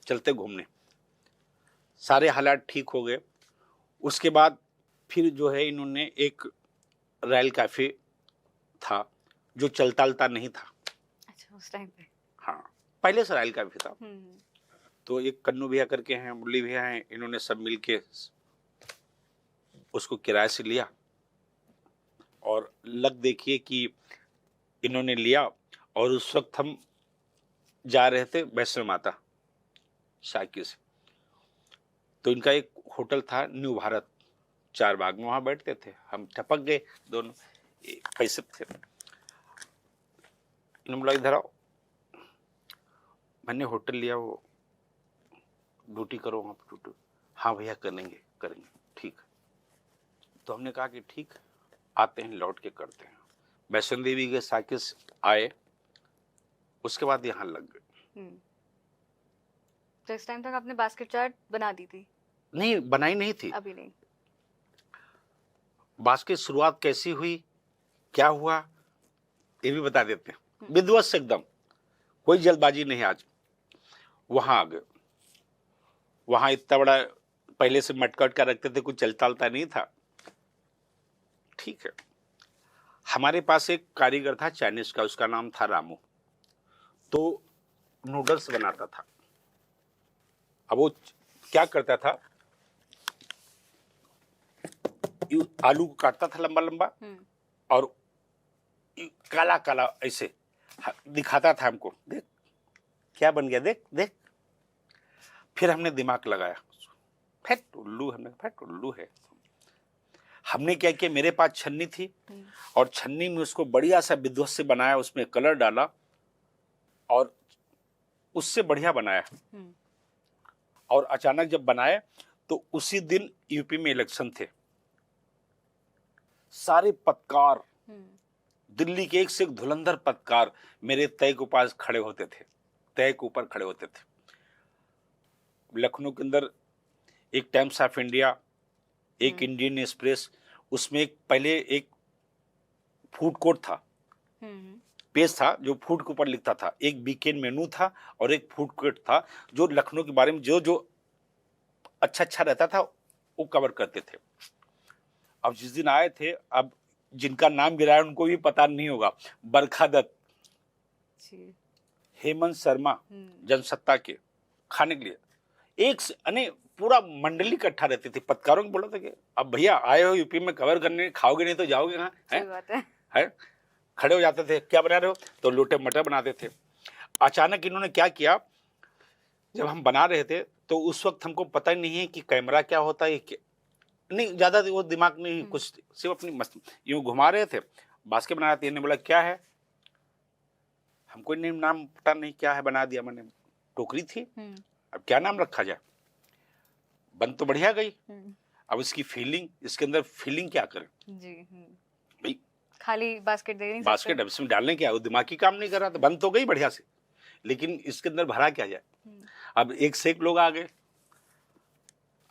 चलते घूमने। सारे हालात ठीक हो गए। उसके बाद फिर जो है इन्होंने एक रॉयल कैफे था जो चलता नहीं था।
अच्छा, उस टाइम पे?
हाँ, पहले से रॉयल कैफे था। तो एक कन्नू भैया करके हैं, मुरली भैया हैं, इन्होंने सब मिलके उसको किराए से लिया। और लग देखिए कि इन्होंने लिया, और उस वक्त हम जा रहे थे वैष्णो माता साइकिल से। तो इनका एक होटल था न्यू भारत, 4 बाग में, वहां बैठते थे हम। टपक गए दोनों, पैसे थे। इन्होंने बोला इधर आओ, मैंने होटल लिया, वो ड्यूटी करो वहां पर ड्यूटी। हाँ भैया करेंगे, ठीक है। तो हमने कहा कि ठीक, आते हैं, लौट के करते हैं। वैष्णो देवी के साइकिल से आए, उसके बाद यहाँ लग गए।
तो इस टाइम तक आपने बास्केट चाट बना दी थी?
नहीं, बनाई नहीं थी
अभी नहीं।
बास्केट शुरुआत कैसी हुई, क्या हुआ, ये भी बता देते हैं विधिवत से एकदम, कोई जल्दबाजी नहीं। आज वहां आ गए, वहां इतना बड़ा पहले से मटका उटका रखते थे, कुछ चलता नहीं था। ठीक है, हमारे पास एक कारीगर था चाइनीज का, उसका नाम था रामू। तो नूडल्स बनाता था। अब वो क्या करता था, आलू को काटता था लंबा लंबा, और काला काला ऐसे दिखाता था हमको, देख क्या बन गया, देख देख। फिर हमने दिमाग लगाया, फैट उल्लू, हमने फैट उल्लू है। हमने क्या किया, मेरे पास छन्नी थी, और छन्नी में उसको बढ़िया सा विध्वत से बनाया, उसमें कलर डाला और उससे बढ़िया बनाया। और अचानक जब बनाए तो उसी दिन यूपी में इलेक्शन थे। सारे पत्रकार, दिल्ली के एक से एक धुरंधर पत्रकार मेरे तय के पास खड़े होते थे, तय के ऊपर खड़े होते थे। लखनऊ के अंदर एक टाइम्स ऑफ इंडिया, एक इंडियन एक्सप्रेस, उसमें पहले एक फूड कोर्ट था, पेज था जो फूड के ऊपर लिखता था। एक वीकेंड मेनू था और एक फूड कोर्ट था जो लखनऊ के बारे में जो जो अच्छा रहता था वो कवर करते थे। अब जिस दिन आए थे, अब जिनका नाम गिराया उनको भी पता नहीं होगा, बरखा दत्त, हेमंत शर्मा जनसत्ता के खाने के लिए एक अने पूरा मंडली इकट्ठा रहती थी। पत्रकारों को बोला था कि अब भैया आए हो यूपी में कवर करने, खाओगे नहीं तो जाओगे कहाँ है? खड़े हो जाते थे, क्या बना रहे हो? तो लोटे मटर बनाते थे। अचानक इन्होंने क्या किया, जब हम बना रहे थे तो उस वक्त हमको पता ही नहीं है कि कैमरा क्या होता है, नहीं ज्यादा वो दिमाग नहीं, कुछ सिर्फ अपनी मस्त यूं घुमा रहे थे। बास्केट बना रहे थे, बोला क्या है, हमको नहीं नाम पता नहीं क्या है, बना दिया मैंने। टोकरी थी, अब क्या नाम रखा जाए, बन तो बढ़िया गई। अब इसकी फीलिंग, इसके अंदर फीलिंग क्या करें जी? भाई
खाली बास्केट दे नहीं,
बास्केट अब इसमें डालने क्या, वो दिमागी काम नहीं कर रहा, तो बन तो गई बढ़िया से, लेकिन इसके अंदर भरा क्या जाए। अब एक से एक लोग आ गए।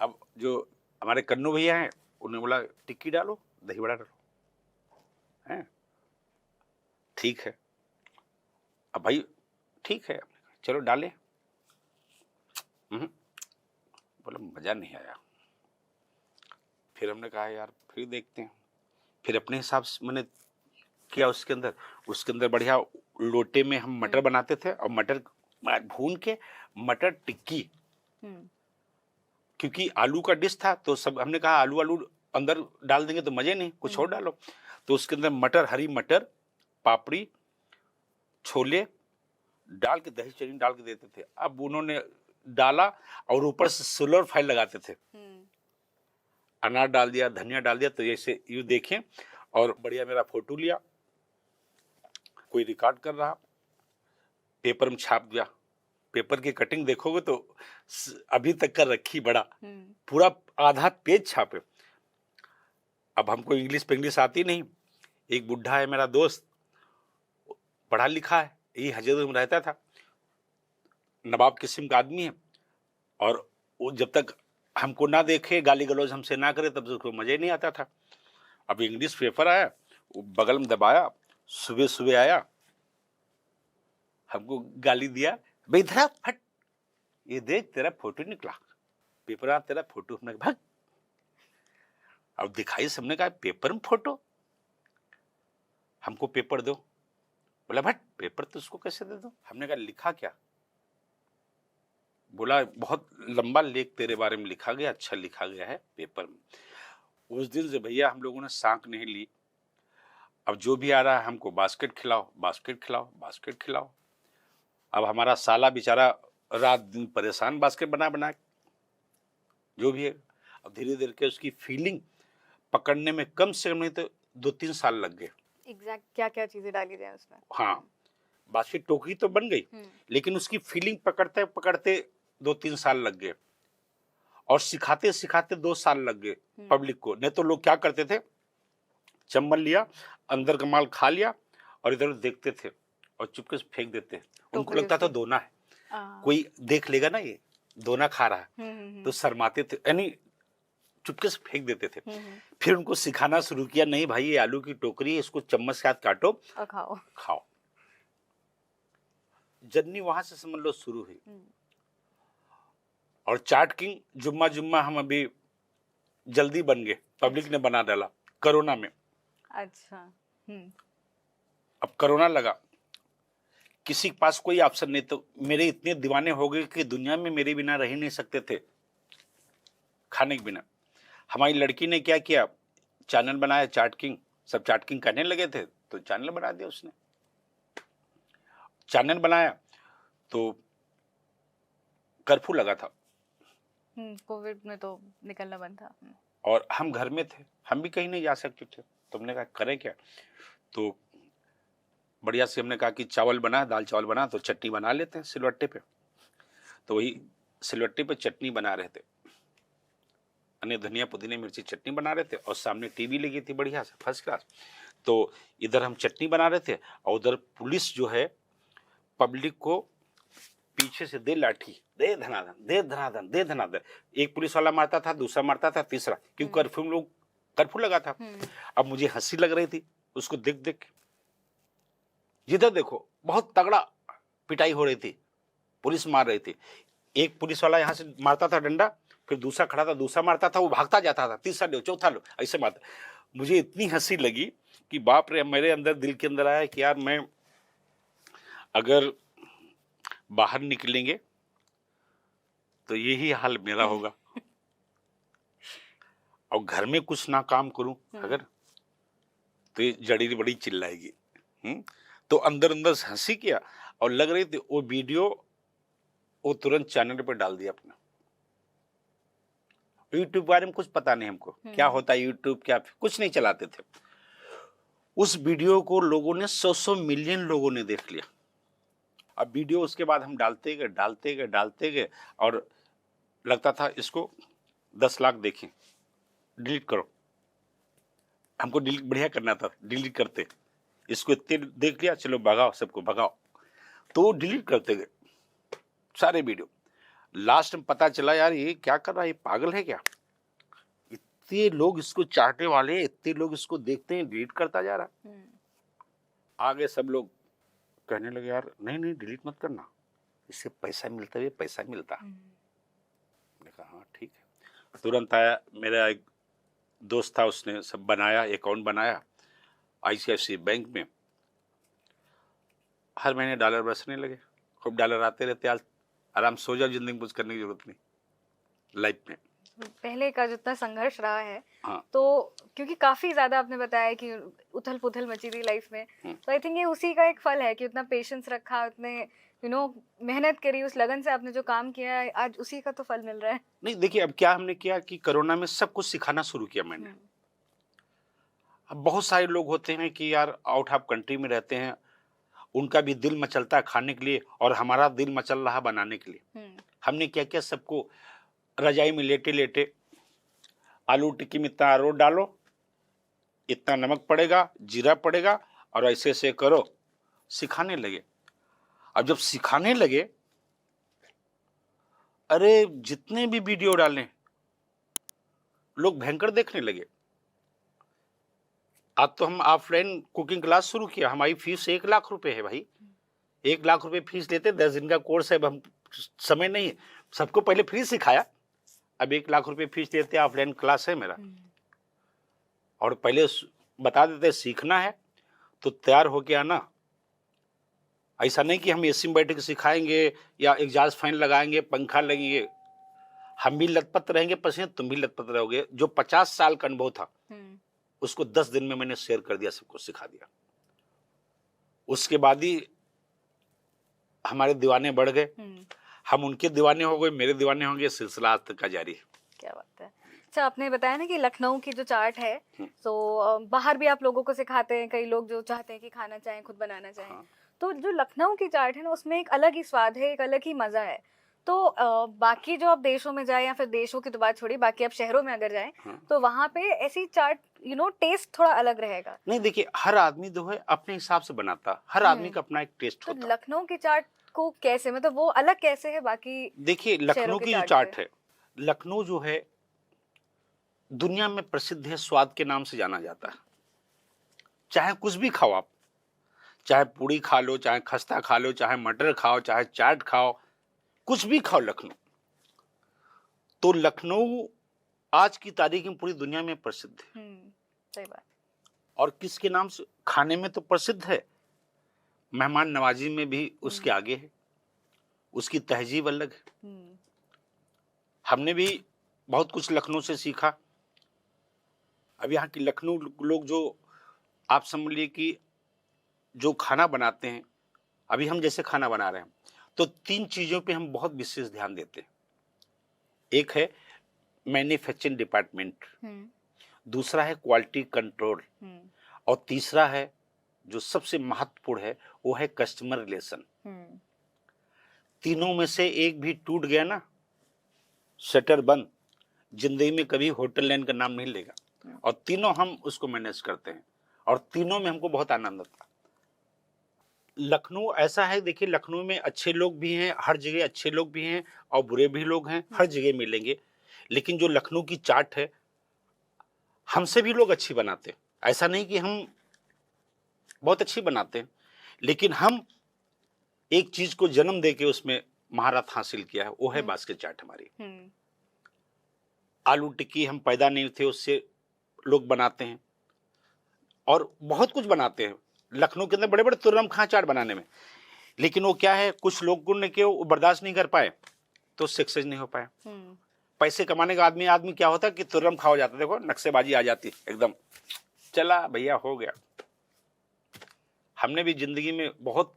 अब जो हमारे कन्नू भैया हैं, उन्होंने बोला टिक्की डालो, दही बड़ा डालो, हैं ठीक है। अब भाई ठीक है, चलो डाले। बोला मजा नहीं आया। फिर हमने कहा यार फिर देखते हैं। फिर अपने हिसाब से मैंने किया, उसके अंदर बढ़िया लोटे में हम मटर बनाते थे और मटर भून के मटर टिक्की, क्योंकि आलू का डिश था तो सब हमने कहा आलू अंदर डाल देंगे तो मजे नहीं, कुछ और डालो। तो उसके अंदर मटर, हरी मटर, पापड़ी, छोले डाल के, दही चटनी डाल के देते थे। अब उन्होंने डाला और ऊपर से सोलर फाइल लगाते थे, अनार डाल दिया, धनिया डाल दिया, तो जैसे यूं देखें, और बढ़िया मेरा फोटो लिया, कोई रिकॉर्ड कर रहा, पेपर में छाप दिया। पेपर की कटिंग देखोगे तो अभी तक का रखी बड़ा, पूरा आधा पेज छापे। अब हमको इंग्लिश आती नहीं। एक बुढ़ा है मेरा दोस्त, पढ़ा लिखा है, यही हजरत में रहता था, नवाब किस्म का आदमी है, और वो जब तक हमको ना देखे, गाली गलौज हमसे ना करे, तब उसको मजा ही नहीं आता था। अब इंग्लिश पेपर आया, वो बगल में दबाया, सुबह सुबह आया, हमको गाली दिया, भाई इधर फट, ये देख तेरा फोटो निकला, पेपर आ तेरा फोटो। हमने भाग, अब दिखाई सबने कहा पेपर में फोटो, हमको पेपर दो। बोला भट पेपर तो उसको कैसे दे दो? हमने कहा लिखा क्या? बोला बहुत लंबा लेख तेरे बारे में लिखा गया, अच्छा लिखा गया है पेपर में। उस दिन से भैया हम लोगों ने सांक नहीं ली। अब जो भी आ रहा है हमको बास्केट खिलाओ, बास्केट खिलाओ, बास्केट खिलाओ। अब हमारा साला बेचारा रात दिन परेशान बास्केट बना बना के, जो भी है। अब धीरे धीरे के उसकी फीलिंग पकड़ने में कम से कम नहीं तो 2-3 साल लग गए।
एग्जैक्ट क्या क्या चीजें डाली जाए उसमें?
हाँ, बास्केट टोकरी तो बन गई, लेकिन उसकी फीलिंग पकड़ते पकड़ते 2-3 साल लग गए, और सिखाते सिखाते 2 साल लग गए पब्लिक को। नहीं तो लोग क्या करते थे, चम्मच लिया, अंदर का माल खा लिया और इधर देखते थे और चुपके से फेंक देते। उनको लगता था दोना है, कोई देख लेगा ना ये दोना खा रहा है, तो शर्माते थे, यानी चुपके से फेंक देते थे। फिर उनको सिखाना शुरू किया, नहीं भाई ये आलू की टोकरी है, इसको चम्मच के साथ काटो और खाओ। जर्नी वहां से समझ लो शुरू हुई। और चाट किंग जुम्मा जुम्मा हम अभी जल्दी बन गए, पब्लिक ने बना डाला कोरोना में।
अच्छा।
अब कोरोना लगा, किसी के पास कोई ऑप्शन नहीं, तो मेरे इतने दीवाने हो गए कि दुनिया में मेरे बिना रह नहीं सकते थे, खाने के बिना। हमारी लड़की ने क्या किया, चैनल बनाया चाट किंग, सब चाट किंग करने लगे थे तो चैनल बना दिया उसने। चैनल बनाया तो कर्फ्यू लगा था,
कोविड में तो निकलना बंद था,
और हम घर में थे, हम भी कहीं नहीं जा सकते थे। तो हमने कहा करें क्या, तो बढ़िया से हमने कहा कि चावल बना, दाल चावल बना, तो चटनी बना लेते हैं सिलवट्टे पे। तो वही सिलवट्टे पे चटनी बना रहे थे, अन्य धनिया पुदीने मिर्ची चटनी बना रहे थे और सामने टीवी लगी थी बढ़िया से फर्स्ट क्लास। तो इधर हम चटनी बना रहे थे और उधर पुलिस जो है पब्लिक को पीछे से दे लाठी, दे धनाधन, दे धनाधन, दे धनाधन। एक पुलिस वाला मारता था, दूसरा मारता था, तीसरा, क्योंकि कर्फ्यू लगा था। अब मुझे हंसी लग रही थी उसको देख देख के। जिधर देखो बहुत तगड़ा पिटाई हो रही थी, पुलिस मार रही थी। एक पुलिस वाला यहाँ से मारता था डंडा, फिर दूसरा खड़ा था, दूसरा मारता था, वो भागता जाता था, तीसरा लो, चौथा लो, ऐसे मारता। मुझे इतनी हंसी लगी कि बाप रे, मेरे अंदर दिल के अंदर आया कि यार मैं अगर बाहर निकलेंगे तो यही हाल मेरा होगा और घर में कुछ ना काम करूं अगर, तो ये जड़ी बड़ी चिल्लाएगी। तो अंदर अंदर से हंसी किया और लग रही थी वो वीडियो वो तुरंत चैनल पे डाल दिया अपना। यूट्यूब बारे में कुछ पता नहीं हमको, क्या होता है यूट्यूब, क्या कुछ नहीं चलाते थे। उस वीडियो को लोगों ने 100 मिलियन लोगों ने देख लिया। अब वीडियो उसके बाद हम डालते गए और लगता था इसको 10 लाख देखें, डिलीट करो। हमको डिलीट बढ़िया करना था, डिलीट करते, इसको इतने देख लिया, चलो भगाओ, सबको भगाओ। तो डिलीट करते गए सारे वीडियो। लास्ट में पता चला यार ये क्या कर रहा है, ये पागल है क्या, इतने लोग इसको चाहने वाले, इतने लोग इसको देखते हैं, डिलीट करता जा रहा। आगे सब लोग कहने लगे यार नहीं नहीं डिलीट मत करना, इससे पैसा मिलता है, पैसा मिलता। मैंने कहा हाँ ठीक है। तुरंत आया, मेरा एक दोस्त था, उसने सब बनाया, अकाउंट बनाया ICICI बैंक में। हर महीने डॉलर बरसने लगे, खूब डॉलर आते रहते। आज आराम सो जाओ, जिंदगी में कुछ करने की जरूरत नहीं लाइफ में।
पहले का जितना संघर्ष रहा है,
हाँ।
तो क्योंकि काफी ज्यादा आपने बताया कि उथल पुथल मची थी लाइफ में, तो आई थिंक ये उसी का एक फल है कि उतना पेशेंस रखा, उतने मेहनत करी, उस लगन से आपने जो काम किया है, आज उसी का तो फल मिल रहा है।
नहीं देखिए, अब क्या हमने किया कि कोरोना में सब कुछ सिखाना शुरू किया मैंने। अब बहुत सारे लोग होते हैं कि यार आउट ऑफ कंट्री में रहते हैं, उनका भी दिल मचलता है खाने के लिए और हमारा दिल मचल रहा बनाने के लिए। हमने क्या किया, सबको रजाई में लेटे लेटे आलू टिक्की में इतना अरारोट डालो, इतना नमक पड़ेगा, जीरा पड़ेगा और ऐसे ऐसे करो, सिखाने लगे। अब जब सिखाने लगे, अरे जितने भी वीडियो डालें लोग भयंकर देखने लगे। आज तो हम ऑफलाइन कुकिंग क्लास शुरू किया, हमारी फीस 1 लाख रुपए है भाई। 1 लाख रुपए फीस लेते, 10 दिन का कोर्स है। अब हम समय नहीं, सबको पहले फ्री सिखाया, अब 1 लाख रुपए फीस लेते, ऑफलाइन क्लास है मेरा। और पहले बता देते सीखना है तो तैयार होके आना। ऐसा नहीं कि हम एसी में बैठ के सिखाएंगे या एग्जॉस्ट फैन लगाएंगे, पंखा लगेंगे। हम भी लतपत रहेंगे पसीने, तुम भी लतपत रहोगे। जो 50 साल का अनुभव था उसको 10 दिन में मैंने शेयर कर दिया, सबको सिखा दिया। उसके बाद ही हमारे दीवाने बढ़ गए, हम उनके दीवाने हो गए, मेरे दीवाने होंगे, सिलसिला आज तक का जारी है।
क्या बात है। अच्छा, आपने बताया ना कि लखनऊ की जो चाट है, तो बाहर भी आप लोगों को सिखाते हैं, कई लोग जो चाहते हैं कि खाना चाहें, खुद बनाना चाहें। हाँ। तो जो लखनऊ की चाट है ना, उसमें एक अलग ही स्वाद है, एक अलग ही मजा है। तो बाकी जो आप देशों में जाए, या फिर देशों की तो बात छोड़िए, बाकी आप शहरों में अगर जाएं, हाँ, तो वहां पे ऐसी चाट टेस्ट थोड़ा अलग रहेगा। नहीं
देखिए, हर आदमी जो है अपने हिसाब से बनाता, हर आदमी का अपना एक टेस्ट होता।
तो लखनऊ की चाट को कैसे, मतलब वो अलग कैसे है बाकी?
देखिए, लखनऊ की जो चाट है, लखनऊ जो है दुनिया में प्रसिद्ध है, स्वाद के नाम से जाना जाता है। चाहे कुछ भी खाओ आप, चाहे पूड़ी खा लो, चाहे खस्ता खा लो, चाहे मटर खाओ, चाहे चाट खाओ, कुछ भी खाओ लखनऊ। तो लखनऊ आज की तारीख में पूरी दुनिया में प्रसिद्ध है।
सही बात।
और किसके नाम से? खाने में तो प्रसिद्ध है, मेहमान नवाजी में भी उसके आगे है, उसकी तहजीब अलग है। हमने भी बहुत कुछ लखनऊ से सीखा। अब यहाँ की लखनऊ लोग जो, आप समझ लीजिए कि जो खाना बनाते हैं, अभी हम जैसे खाना बना रहे हैं, तो 3 चीजों पे हम बहुत विशेष ध्यान देते हैं। एक है मैन्युफैक्चरिंग डिपार्टमेंट, दूसरा है क्वालिटी कंट्रोल, और तीसरा है जो सबसे महत्वपूर्ण है, वो है कस्टमर रिलेशन। तीनों में से एक भी टूट गया ना, शटर बंद, जिंदगी में कभी होटल लाइन का नाम नहीं लेगा। और तीनों हम उसको मैनेज करते हैं और तीनों में हमको बहुत आनंद आता है। लखनऊ ऐसा है, देखिए लखनऊ में अच्छे लोग भी हैं, हर जगह अच्छे लोग भी हैं और बुरे भी लोग हैं, हर जगह मिलेंगे। लेकिन जो लखनऊ की चाट है, हमसे भी लोग अच्छी बनाते हैं। ऐसा नहीं कि हम बहुत अच्छी बनाते हैं, लेकिन हम एक चीज को जन्म देके उसमें महारत हासिल किया है, वो है बास्केट चाट हमारी। आलू टिक्की हम पैदा नहीं थे, उससे लोग बनाते हैं और बहुत कुछ बनाते हैं लखनऊ के अंदर, बड़े बड़े तुर्रम खां चाट बनाने में। लेकिन वो क्या है, कुछ लोगों ने के वो बर्दाश्त नहीं कर पाए तो सक्सेस नहीं हो पाया। पैसे कमाने का आदमी क्या होता है कि तुर्रम खा हो जाता है, देखो नक्शेबाजी आ जाती एकदम, चला भैया हो गया। हमने भी जिंदगी में बहुत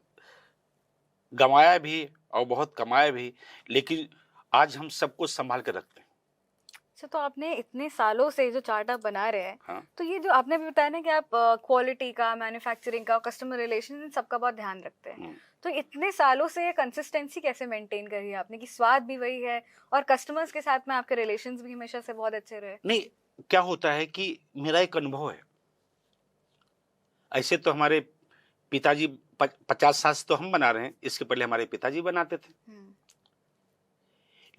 गंवाया भी और बहुत कमाया भी, लेकिन आज हम सब कुछ संभाल के रखते हैं।
अच्छा, तो आपने इतने सालों से जो चार्ट आप बना रहे हैं,
हाँ।
तो ये जो आपने भी बताया ना कि आप क्वालिटी का, मैन्युफैक्चरिंग का, कस्टमर रिलेशन, सबका बहुत ध्यान रखते हैं, तो इतने सालों से ये कंसिस्टेंसी कैसे मेंटेन करी है आपने कि स्वाद भी वही है और कस्टमर्स के साथ में आपके रिलेशंस भी हमेशा से बहुत अच्छे रहे?
नहीं, क्या होता है कि मेरा एक अनुभव है। ऐसे तो हमारे पिताजी 50 साल से तो हम बना रहे हैं, इसके पहले हमारे पिताजी बनाते थे।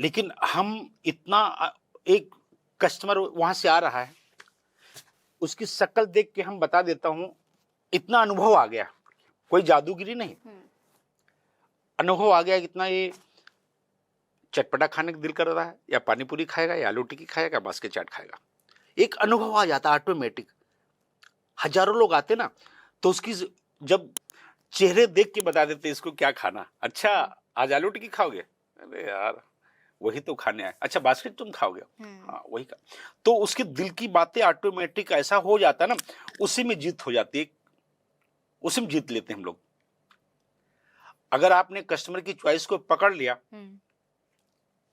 लेकिन हम इतना, एक कस्टमर वहां से आ रहा है, उसकी शक्ल देख के हम बता देता हूं, इतना अनुभव आ गया, कोई जादूगिरी नहीं, अनुभव आ गया कितना ये चटपटा खाने का दिल कर रहा है, या पानी पूरी खाएगा, या आलू टिक्की खाएगा, बास्केट चाट खाएगा। एक अनुभव आ जाता ऑटोमेटिक। हजारों लोग आते ना, तो उसकी जब चेहरे देख के बता देते इसको क्या खाना, अच्छा आज आलू टिक्की खाओगे, अरे यार वही तो खाने आए, अच्छा बास्केट तुम खाओगे, हाँ वही खा। तो उसके दिल की बातें ऑटोमेटिक ऐसा हो जाता ना, उसी में जीत हो जाती है, उसी में जीत लेते हैं हम लोग। अगर आपने कस्टमर की चॉइस को पकड़ लिया,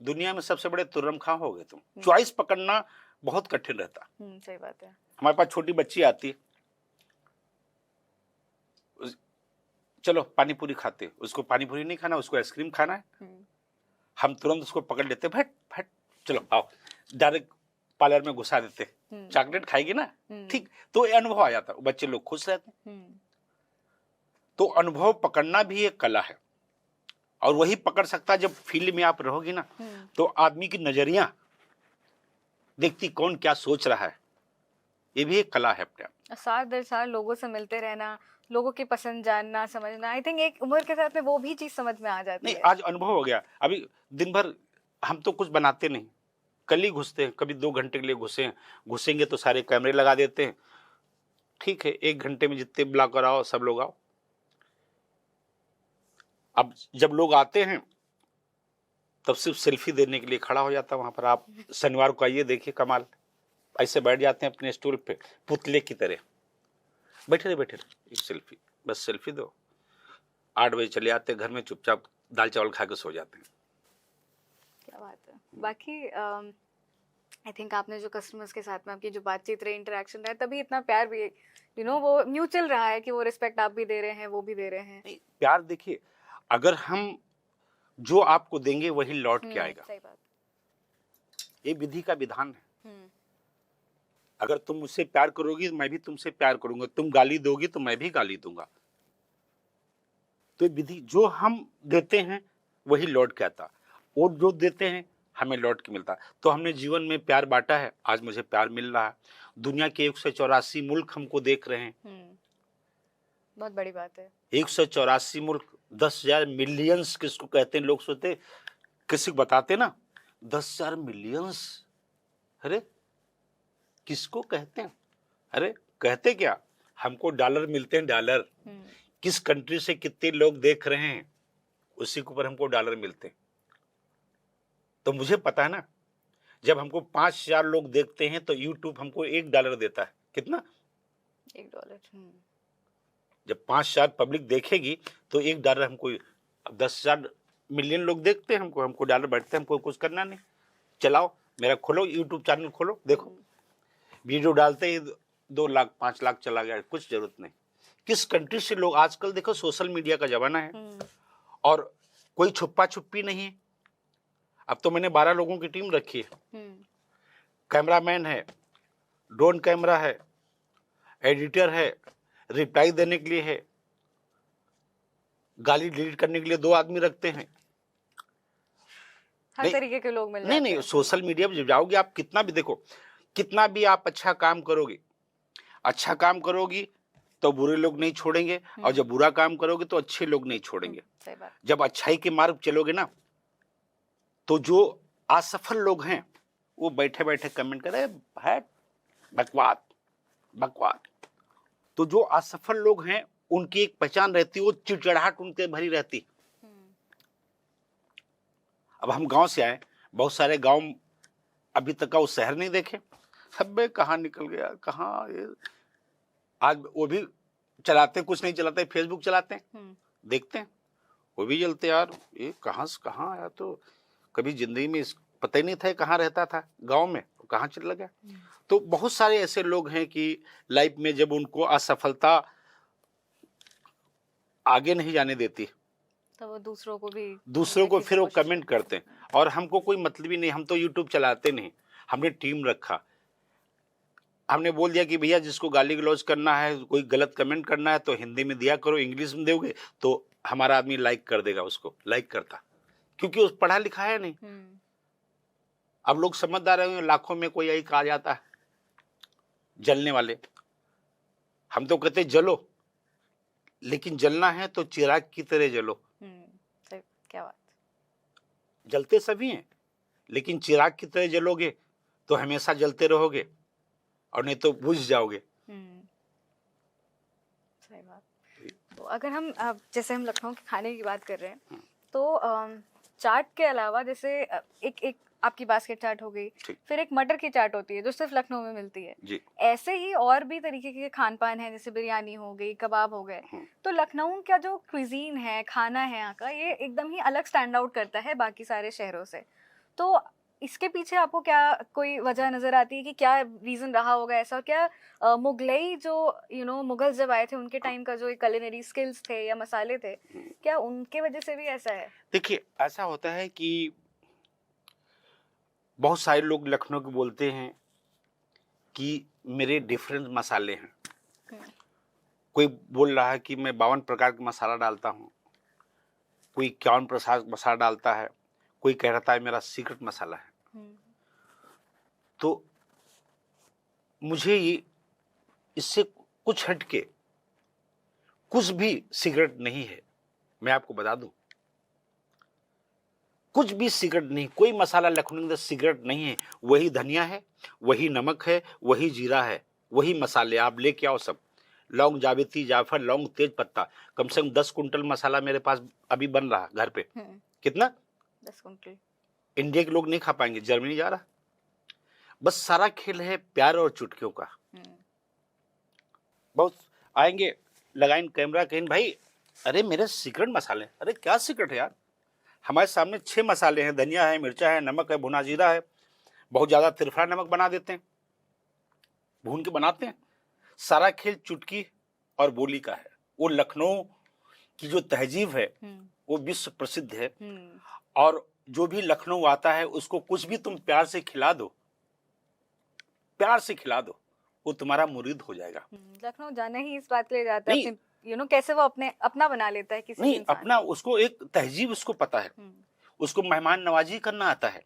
दुनिया में सबसे बड़े तुर्रम खां हो गए तुम। चॉइस पकड़ना बहुत कठिन रहता।
सही बात है।
हमारे पास छोटी बच्ची आती है, चलो पानी पूरी खाते, उसको पानी पूरी नहीं खाना, उसको आइसक्रीम खाना है, हम तुरंत उसको पकड़ लेते, फट फट चलो आओ, डायरेक्ट पार्लर में घुसा देते, चॉकलेट खाएगी ना, ठीक, तो ये अनुभव आ जाता, बच्चे लोग खुश रहते। तो अनुभव पकड़ना भी एक कला है, और वही पकड़ सकता है जब फील्ड में आप रहोगी ना, तो आदमी की नजरिया देखती कौन क्या सोच रहा है, ये भी एक कला है अपने आप।
साल दर साल लोगों से मिलते रहना, लोगों की पसंद जानना, समझना, आई थिंक एक उम्र के साथ में वो भी चीज समझ में आ जाती है।
नहीं, आज अनुभव हो गया। अभी दिन भर हम तो कुछ बनाते नहीं, कल ही घुसते हैं, कभी 2 घंटे के लिए घुसेंगे तो सारे कैमरे लगा देते हैं, ठीक है 1 घंटे में जितने ब्लॉगर आओ सब लोग आओ। अब जब लोग आते हैं तब सिर्फ सेल्फी देने के लिए खड़ा हो जाता वहां पर। आप शनिवार को आइए, देखिए कमाल, ऐसे बैठ जाते हैं अपने स्टूल पे पुतले की तरह, बैठे रहे एक सेल्फी, बस सेल्फी दो। 8 बजे चले आते घर में, चुपचाप दाल चावल खा के सो जाते हैं।
क्या बात है। बाकी आई थिंक आपने जो कस्टमर्स के साथ में आपकी जो बातचीत रही, इंटरेक्शन रहा, तभी इतना प्यार भी वो म्यूचुअल रहा है कि वो रिस्पेक्ट आप भी दे रहे हैं, वो भी दे रहे हैं।
प्यार देखिए, अगर हम जो आपको देंगे वही लौट के आएगा।
सही बात।
ये विधि का विधान है। अगर तुम मुझसे प्यार करोगी तो मैं भी तुमसे प्यार करूंगा, तुम गाली दोगी तो मैं भी गाली दूंगा। तो विधि, जो हम देते हैं वही लौट के आता, और जो देते हैं हमें लौट के मिलता। तो हमने जीवन में प्यार बांटा है, आज मुझे प्यार मिल रहा है। दुनिया के 184 मुल्क हमको देख रहे हैं,
बहुत बड़ी बात है।
184 मुल्क, 10,000 मिलियंस किसको कहते हैं, लोग सोचते किसी को बताते ना 10,000 मिलियंस, अरे किसको कहते हैं, अरे कहते क्या, हमको डॉलर मिलते हैं, डॉलर किस कंट्री से कितने लोग देख रहे हैं उसी के ऊपर हमको डॉलर मिलते हैं। तो मुझे पता है ना, जब हमको 5,000 लोग देखते हैं तो यूट्यूब हमको $1 देता है। कितना?
$1।
जब 5,000 पब्लिक देखेगी तो $1 हमको, 10,000 मिलियन लोग देखते हैं हमको डॉलर बैठते हैं, हमको कुछ करना नहीं। चलाओ, मेरा खोलो यूट्यूब चैनल खोलो, देखो वीडियो डालते ही 2 लाख 5 लाख चला गया, कुछ जरूरत नहीं। किस कंट्री से लोग, आजकल देखो सोशल मीडिया का जमाना है और कोई छुपा छुपी नहीं है। अब तो मैंने 12 लोगों की टीम रखी है।
हम्म,
कैमरामैन है, ड्रोन कैमरा है, एडिटर है, रिप्लाई देने के लिए है, गाली डिलीट करने के लिए 2 आदमी रखते हैं।
हर
नहीं,
तरीके के लोग मिल
नहीं
जाते
नहीं,
हैं।
सोशल मीडिया पे जब जाओगे आप, कितना भी देखो, कितना भी आप अच्छा काम करोगे, अच्छा काम करोगी तो बुरे लोग नहीं छोड़ेंगे, और जब बुरा काम करोगे तो अच्छे लोग नहीं छोड़ेंगे।
सही बात।
जब अच्छाई के मार्ग चलोगे ना, तो जो असफल लोग हैं वो बैठे बैठे कमेंट करे है बकवाद बकवाद। तो जो असफल लोग हैं उनकी एक पहचान रहती है, वो चिड़चिड़ाहट उनके भरी रहती। अब हम गांव से आए, बहुत सारे गांव अभी तक का वो शहर नहीं देखे, सब में कहाँ निकल गया, कहाँ ये। आज वो भी चलाते, कुछ नहीं चलाते, फेसबुक चलाते हैं, देखते हैं, वो भी जलते यार, ये कहाँ से कहाँ आया, तो कभी जिंदगी में पता ही नहीं था कहाँ रहता था गांव में, कहाँ चला गया। तो बहुत सारे ऐसे लोग हैं कि लाइफ में जब उनको असफलता आगे नहीं जाने देती,
तो वो दूसरों को
फिर वो कमेंट करते हैं। और हमको कोई मतलब ही नहीं, हम तो यूट्यूब चलाते नहीं, हमने टीम रखा, हमने बोल दिया कि भैया जिसको गाली गलौज करना है, कोई गलत कमेंट करना है तो हिंदी में दिया करो, इंग्लिश में दोगे तो हमारा आदमी लाइक कर देगा, उसको लाइक करता, क्योंकि उस पढ़ा लिखा है नहीं। अब लोग समझदार हैं, लाखों में कोई एक आ जाता है जलने वाले। हम तो कहते जलो, लेकिन जलना है तो चिराग की तरह जलो।
क्या बात।
जलते सभी हैं, लेकिन चिराग की तरह जलोगे तो हमेशा जलते रहोगे, और नहीं तो बुझ जाओगे।
सही बात। तो अगर हम जैसे हम लखनऊ के खाने की बात कर रहे हैं, तो चाट के अलावा जैसे एक आपकी बास्केट चाट हो गई, फिर एक मटर की चाट होती है जो सिर्फ लखनऊ में मिलती है
जी।
ऐसे ही और भी तरीके के खान पान है, जैसे बिरयानी हो गई, कबाब हो गए। तो लखनऊ का जो क्विजीन है, खाना है यहाँ का, ये एकदम ही अलग स्टैंड आउट करता है बाकी सारे शहरों से। तो इसके पीछे आपको क्या कोई वजह नजर आती है कि क्या रीजन रहा होगा ऐसा? क्या मुगलई जो मुगल जब आए थे उनके टाइम का जो कुलिनरी स्किल्स थे या मसाले थे, क्या उनके वजह से भी ऐसा है?
देखिए, ऐसा होता है कि बहुत सारे लोग लखनऊ के बोलते हैं कि मेरे डिफरेंट मसाले हैं। कोई बोल रहा है कि मैं 52 प्रकार का मसाला डालता हूँ, कोई 51 प्रकार मसाला डालता है, कोई कह रहा है मेरा सीक्रेट मसाला है। तो मुझे ये इससे कुछ हटके कुछ भी सीक्रेट नहीं है, मैं आपको बता दूं, कुछ भी सीक्रेट नहीं, कोई मसाला लखनऊ के अंदर सीक्रेट नहीं है। वही धनिया है, वही नमक है, वही जीरा है, वही मसाले आप लेके आओ सब, लौंग, जावित्री, जायफल, लौंग, तेज पत्ता। कम से कम 10 कुंटल मसाला मेरे पास अभी बन रहा घर पे। कितना?
10 कुंटल।
इंडिया के लोग नहीं खा पाएंगे, जर्मनी जा रहा। बस सारा खेल है प्यार और चुटकियों का। बहुत आएंगे, लगाएंगे कैमरा, कहें भाई अरे मेरे सीक्रेट मसाले। अरे क्या सीक्रेट है यार, हमारे सामने 6 मसाले हैं, धनिया है, मिर्चा है, नमक है, भुना जीरा है, बहुत ज्यादा तिरफा नमक बना देते हैं, भून के बनाते हैं। सारा खेल चुटकी और बोली का है। वो लखनऊ की जो तहजीब है वो विश्व प्रसिद्ध है। और जो भी लखनऊ आता है उसको कुछ भी तुम प्यार से खिला दो, प्यार से खिला दो, वो तुम्हारा मुरीद हो जाएगा।
लखनऊ जाना ही इस बात के लिए जाता है, कैसे वो अपना बना लेता है किसी
नहीं, अपना, उसको एक तहजीब उसको पता है, उसको मेहमान नवाजी करना आता है।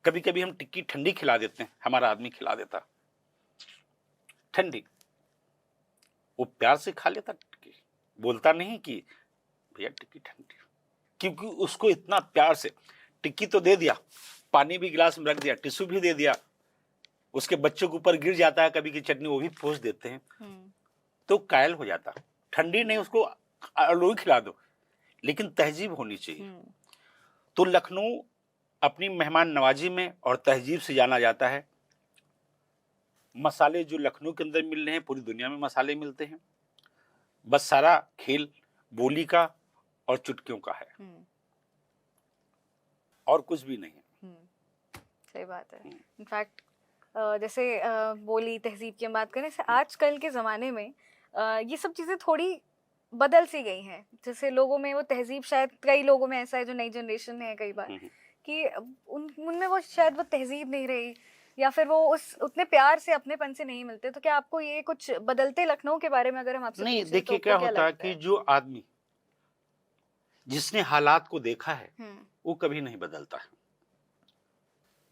कभी कभी हम टिक्की ठंडी खिला देते हैं, हमारा आदमी खिला देता ठंडी, वो प्यार से खा लेता टिक्की, बोलता नहीं कि भैया टिक्की ठंडी, क्योंकि उसको इतना प्यार से टिक्की तो दे दिया, पानी भी गिलास में रख दिया, टिश्यू भी दे दिया, उसके बच्चों के ऊपर गिर जाता है कभी की चटनी, वो भी पोंछ देते हैं, तो कायल हो जाता। ठंडी नहीं, उसको आलू खिला दो, लेकिन तहजीब होनी चाहिए। तो लखनऊ अपनी मेहमान नवाजी में और तहजीब से जाना जाता है। मसाले जो लखनऊ के अंदर मिल रहे हैं, पूरी दुनिया में मसाले मिलते हैं। बस सारा खेल बोली का और चुटकियों का है, और कुछ भी नहीं।
सही बात है। इनफैक्ट जैसे बोली तहजीब की हम बात करें, जैसे आजकल के ज़माने में ये सब चीज़ें थोड़ी बदल सी गई हैं। जैसे लोगों में वो तहजीब, शायद कई लोगों में ऐसा है जो नई जनरेशन है कई बार कि उनमें वो शायद वो तहजीब नहीं रही, या फिर वो उस उतने प्यार से अपनेपन से नहीं मिलते। तो क्या आपको ये कुछ बदलते लखनऊ के बारे में अगर हम आपसे
नहीं,
पूछें तो
देखिए
आपको
क्या
क्या
होता है
लगता
कि
है?
जो आदमी जिसने हालात को देखा है
हम्म।
वो कभी नहीं बदलता है।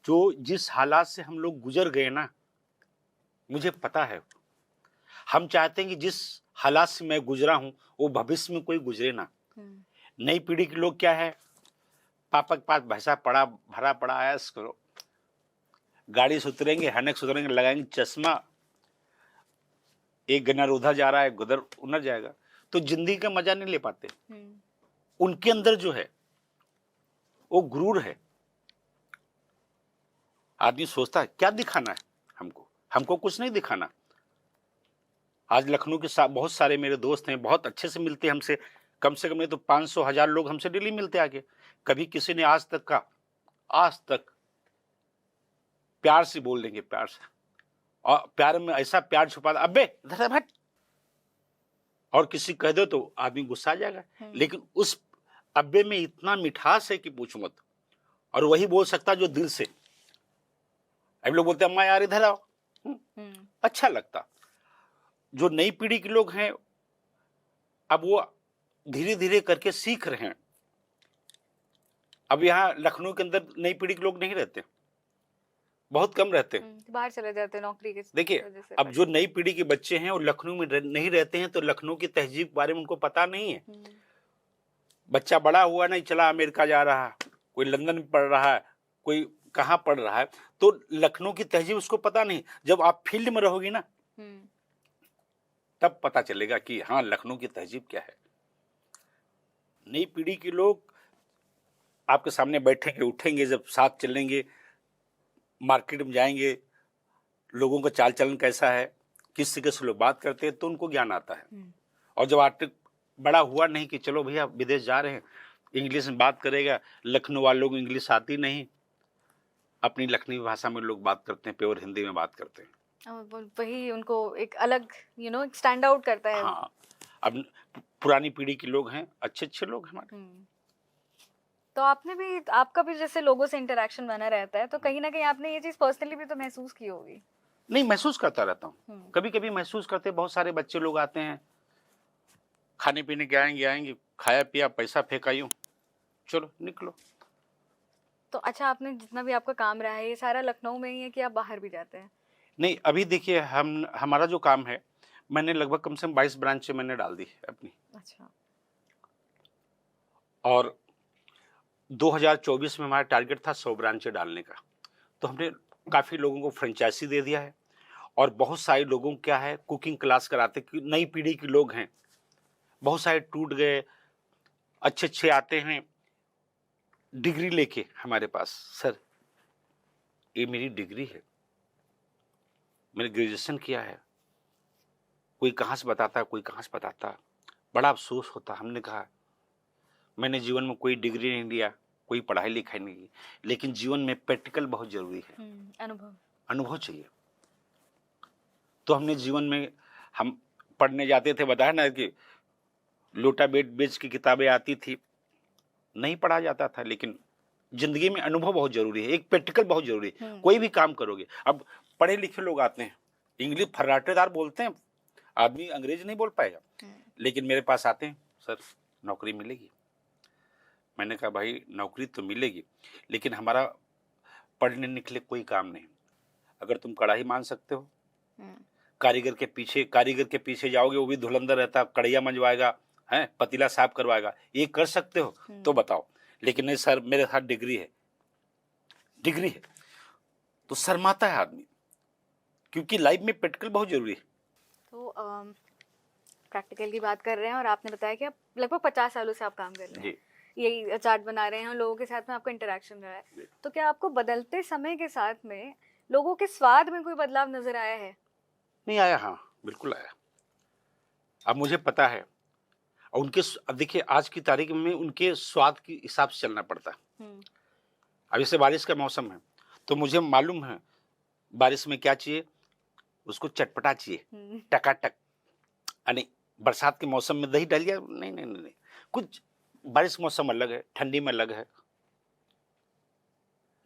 जो जिस हालात से हम लोग गुजर गए ना, मुझे पता है। हम चाहते हैं कि जिस हालात से मैं गुजरा हूं वो भविष्य में कोई गुजरे ना। नई पीढ़ी के लोग क्या है, पापा के पास भैंसा पड़ा भरा पड़ा ऐस करो, गाड़ी से उतरेंगे, हैनक से उतरेंगे, लगाएंगे चश्मा, एक गनर उधर जा रहा है गुदर उधर जाएगा, तो जिंदगी का मजा नहीं ले पाते। उनके अंदर जो है वो गुरूर है। आदमी सोचता है क्या दिखाना है हमको, हमको कुछ नहीं दिखाना। आज लखनऊ के साथ बहुत सारे मेरे दोस्त हैं, बहुत अच्छे से मिलते हैं हमसे, कम से कम नहीं तो 500-1000 लोग हमसे डेली मिलते आके। कभी किसी ने आज तक प्यार से बोल देंगे, प्यार से, और प्यार में ऐसा प्यार छुपा अबे इधर हट, और किसी कह दो तो आदमी गुस्सा आ जाएगा। लेकिन उस अब्बे में इतना मिठास है कि पूछो मत, और वही बोल सकता जो दिल से। अब लोग बोलते हैं अम्मा यार इधर आओ, अच्छा लगता। जो नई पीढ़ी के लोग हैं अब वो धीरे धीरे करके सीख रहे हैं। अब यहाँ लखनऊ के अंदर नई पीढ़ी के लोग नहीं रहते, बहुत कम रहते हैं,
बाहर चले जाते हैं नौकरी के
देखिए।
वजह से।
अब जो नई पीढ़ी के बच्चे हैं वो लखनऊ में नहीं रहते हैं, तो लखनऊ की तहजीब के बारे में उनको पता नहीं है। बच्चा बड़ा हुआ नहीं, चला अमेरिका जा रहा है, कोई लंदन में पढ़ रहा है, कोई कहाँ पढ़ रहा है, तो लखनऊ की तहजीब उसको पता नहीं। जब आप फील्ड में रहोगी ना तब पता चलेगा कि हाँ लखनऊ की तहजीब क्या है। नई पीढ़ी के लोग आपके सामने बैठेंगे उठेंगे, जब साथ चलेंगे, मार्केट में जाएंगे, लोगों का चाल चलन कैसा है, किस तरीके से लोग बात करते हैं, तो उनको ज्ञान आता है। और जब आर्टिक बड़ा हुआ नहीं कि चलो भैया विदेश जा रहे हैं, इंग्लिश में बात करेगा, लखनऊ वालों को इंग्लिश आती नहीं, अपनी लखनवी भाषा में लोग बात करते हैं, प्योर हिंदी में बात करते हैं।
वही उनको एक अलग स्टैंड आउट करता है।
हाँ, अब पुरानी पीढ़ी के लोग हैं, अच्छे अच्छे लोग हमारे।
तो आपका भी जैसे लोगों से इंटरेक्शन बना रहता है, तो कहीं ना कहीं आपने ये चीज पर्सनली भी तो महसूस की होगी।
नहीं, महसूस करता रहता हूँ, कभी कभी महसूस करते। बहुत सारे बच्चे लोग आते हैं, खाने पीने के आएंगे, खाया पिया, पैसा फेंका, यूं चलो निकलो।
तो अच्छा, आपने जितना भी आपका काम रहा है ये सारा लखनऊ में ही है कि आप बाहर भी जाते हैं?
नहीं, अभी देखिए हमारा जो काम है, मैंने लगभग कम से कम 22 ब्रांचें मैंने डाल दी है अपनी।
अच्छा।
और 2024 में हमारा टारगेट था 100 ब्रांचें डालने का, तो हमने काफ़ी लोगों को फ्रेंचाइजी दे दिया है। और बहुत सारे लोगों को क्या है, कुकिंग क्लास कराते, नई पीढ़ी के लोग हैं, बहुत सारे टूट गए, अच्छे अच्छे आते हैं डिग्री लेके हमारे पास, सर ये मेरी डिग्री है, मैंने ग्रेजुएशन किया है। कोई कहाँ से बताता, कोई कहाँ से बताता, बड़ा अफसोस होता। हमने कहा मैंने जीवन में कोई डिग्री नहीं लिया, कोई पढ़ाई लिखाई नहीं की, लेकिन जीवन में प्रैक्टिकल बहुत जरूरी है, अनुभव चाहिए। तो हमने जीवन में, हम पढ़ने जाते थे, बताया ना कि लोटा बेच की किताबें आती थी, नहीं पढ़ा जाता था, लेकिन जिंदगी में अनुभव बहुत जरूरी है, एक प्रैक्टिकल बहुत जरूरी है। कोई भी काम करोगे, अब पढ़े लिखे लोग आते हैं, इंग्लिश फर्राटेदार बोलते हैं, आदमी अंग्रेजी नहीं बोल पाएगा, लेकिन मेरे पास आते हैं, सर नौकरी मिलेगी। मैंने कहा भाई नौकरी तो मिलेगी, लेकिन हमारा पढ़ने निकले कोई काम नहीं। अगर तुम कढ़ाई मान सकते हो, कारीगर के पीछे जाओगे, वो भी धुलंधर रहता, कढ़ैया मंजवाएगा, हैं पतीला साफ करवाएगा, ये कर सकते हो तो बताओ। लेकिन नहीं सर मेरे साथ डिग्री है, तो शर्माता है आदमी, क्योंकि लाइफ में प्रैक्टिकल बहुत जरूरी है।
तो प्रैक्टिकल की बात कर रहे हैं, और आपने बताया कि आप लगभग 50 सालों से आप काम कर रहे हैं, यही चार्ट बना रहे हैं, और लोगों के साथ में आपका इंटरेक्शन रहा है। तो क्या आपको बदलते समय के साथ में लोगों के स्वाद में कोई बदलाव नजर आया है? नहीं
आया, हाँ बिल्कुल आया। अब मुझे पता है, और उनके, अब देखिए आज की तारीख में उनके स्वाद के हिसाब से चलना पड़ता है। अब जैसे बारिश का मौसम है, तो मुझे मालूम है बारिश में क्या चाहिए, उसको चटपटा चाहिए, टकाटक। नहीं बरसात के मौसम में दही डालिए, नहीं, कुछ बारिश मौसम अलग है, ठंडी में अलग है।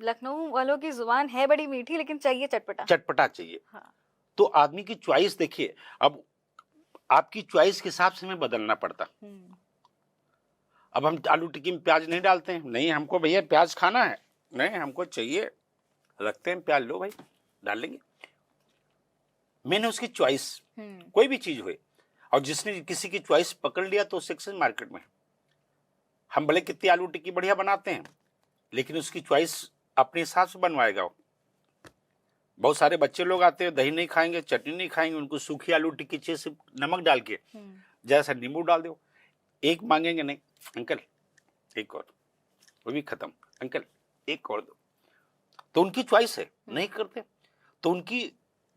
लखनऊ वालों की जुबान है बड़ी मीठी, लेकिन चाहिए चटपटा।
चटपटा चाहिए।
हाँ।
तो आदमी की चॉइस देखिए, अब आपकी चॉइस के हिसाब से हमें बदलना पड़ता। अब हम आलू टिक्की में प्याज नहीं डालते हैं, नहीं हमको भैया प्याज खाना है, नहीं हमको चाहिए, रखते हैं प्याज, लो भाई डाल लेंगे। मैंने उसकी चॉइस, कोई भी चीज हुई, और जिसने किसी की चॉइस पकड़ लिया तो सक्सेस मार्केट में। हम भले कितनी आलू टिक्की बढ़िया बनाते हैं, लेकिन उसकी चॉइस अपने हिसाब से बनवाएगा वो। बहुत सारे बच्चे लोग आते हैं, दही नहीं खाएंगे, चटनी नहीं खाएंगे, उनको सूखी आलू टिक्की चाहिए, सिर्फ नमक डाल के, जैसा नींबू डाल दो। एक मांगेंगे, नहीं अंकल एक और, वो भी खत्म, अंकल एक और दो। तो उनकी चॉइस है, नहीं करते। तो उनकी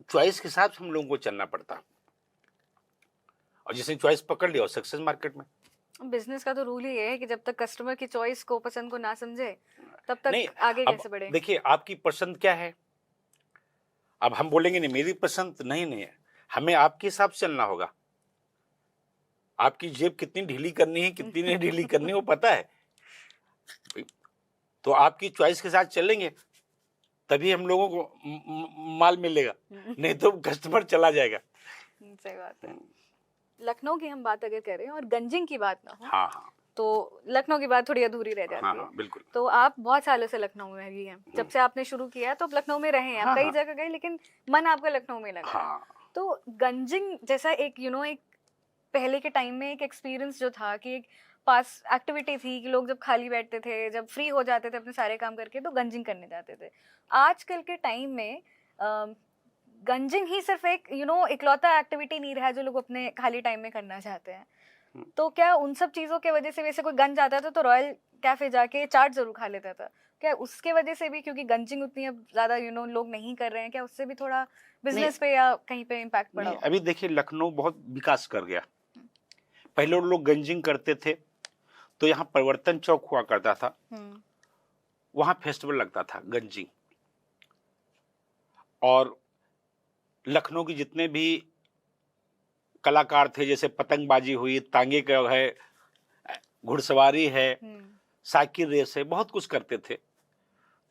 चॉइस के हिसाब से हम लोगों को चलना पड़ता, और जिसने चॉइस पकड़ लिया सक्सेस मार्केट में।
बिजनेस का तो रूल ही है कि जब तक कस्टमर की चॉइस को, पसंद को ना समझे, तब तक
नहीं,
आगे कैसे बढ़े।
देखिए आपकी पसंद क्या है, अब हम बोलेंगे नहीं मेरी पसंद नहीं है, हमें आपके हिसाब से चलना होगा। आपकी जेब कितनी ढीली करनी है, कितनी नहीं ढीली करनी है, वो पता है। तो आपकी चॉइस के साथ चलेंगे तभी हम लोगों को माल मिलेगा, नहीं तो कस्टमर चला जाएगा।
सही बात है। लखनऊ की हम बात अगर करें और गंजिंग की बात ना हो,
हाँ,
तो लखनऊ की बात थोड़ी अधूरी रह जाती है।
बिल्कुल।
तो आप बहुत सालों से लखनऊ में भी हैं, जब से आपने शुरू किया तो आप लखनऊ में रहे हैं। आप कई जगह गए, लेकिन मन आपका लखनऊ में लगा। तो गंजिंग जैसा एक एक पहले के टाइम में एक एक्सपीरियंस जो था कि एक पास एक्टिविटी थी कि लोग जब खाली बैठते थे, जब फ्री हो जाते थे अपने सारे काम करके, तो गंजिंग करने जाते थे। आजकल के टाइम में गंजिंग ही सिर्फ एक इकलौता एक्टिविटी नहीं रहा है जो लोग अपने खाली टाइम में करना चाहते हैं। तो क्या उन सब चीज़ों के वजह से, वैसे कोई गंज आता था तो रॉयल कैफे जाके चाट जरूर खा लेता था, क्या उसके वजह से भी, क्योंकि गंजिंग उतनी अब ज़्यादा लोग नहीं कर रहे हैं, क्या उससे भी थोड़ा बिजनेस पे या कहीं पे इम्पैक्ट पड़ा?
अभी देखिए लखनऊ बहुत विकास कर गया। पहले लोग गंजिंग करते थे तो यहाँ परिवर्तन चौक हुआ करता था, वहां फेस्टिवल लगता था गंजिंग। और लखनऊ के जितने भी कलाकार थे, जैसे पतंगबाजी हुई, तांगे का है, घुड़सवारी है, साइकिल रेस है, बहुत कुछ करते थे।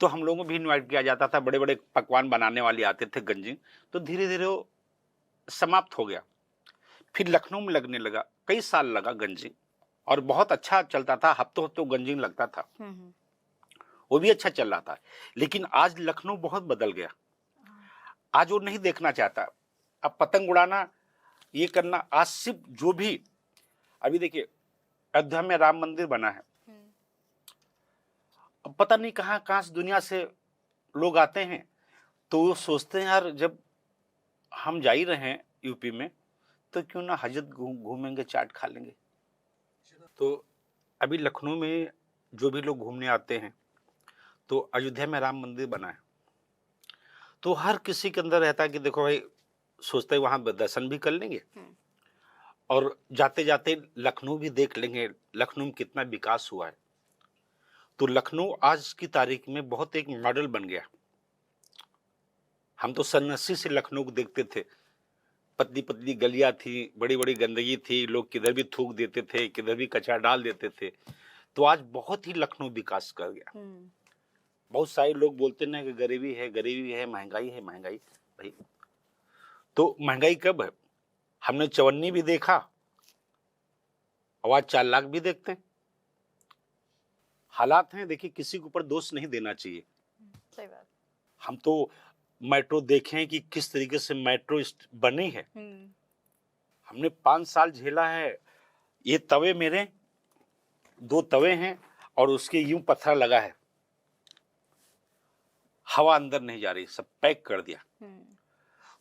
तो हम लोगों को भी इनवाइट किया जाता था, बड़े बड़े पकवान बनाने वाले आते थे गंजिंग। तो धीरे धीरे वो समाप्त हो गया। फिर लखनऊ में लगने लगा, कई साल लगा गंजिंग, और बहुत अच्छा चलता था, हफ्तों हफ्तों गंजिंग लगता था, वो भी अच्छा चल रहा था। लेकिन आज लखनऊ बहुत बदल गया। आज वो नहीं देखना चाहता। अब पतंग उड़ाना, ये करना, आज सिर्फ जो भी, अभी देखिए अयोध्या में राम मंदिर बना है, अब पता नहीं कहां कहां से दुनिया से लोग आते हैं, तो वो सोचते हैं यार जब हम जा ही रहे हैं यूपी में, तो क्यों ना हजरत घूमेंगे, चाट खा लेंगे। तो अभी लखनऊ में जो भी लोग घूमने आते हैं, तो अयोध्या में राम मंदिर बना है, तो हर किसी के अंदर रहता है कि देखो भाई, सोचते हैं वहां दर्शन भी कर लेंगे और जाते जाते लखनऊ भी देख लेंगे, लखनऊ में कितना विकास हुआ है। तो लखनऊ आज की तारीख में बहुत एक मॉडल बन गया। हम तो सन 80 से लखनऊ को देखते थे, पतली पतली गलियां थी, बड़ी बड़ी गंदगी थी, लोग किधर भी थूक देते थे, किधर भी कचरा डाल देते थे। तो आज बहुत ही लखनऊ विकास कर गया। बहुत सारे लोग बोलते ना कि गरीबी है, महंगाई है, महंगाई। भाई तो महंगाई कब है? हमने 54 भी देखा, और आज 4 लाख भी देखते हैं। हालात हैं, देखिए किसी के ऊपर दोष नहीं देना चाहिए।
सही बात।
हम तो मेट्रो देखें कि किस तरीके से मेट्रो बनी है, हमने 5 साल झेला है। ये तवे मेरे 2 तवे हैं, और उसके यूं पत्थर लगा है, हवा अंदर नहीं जा रही, सब पैक कर दिया,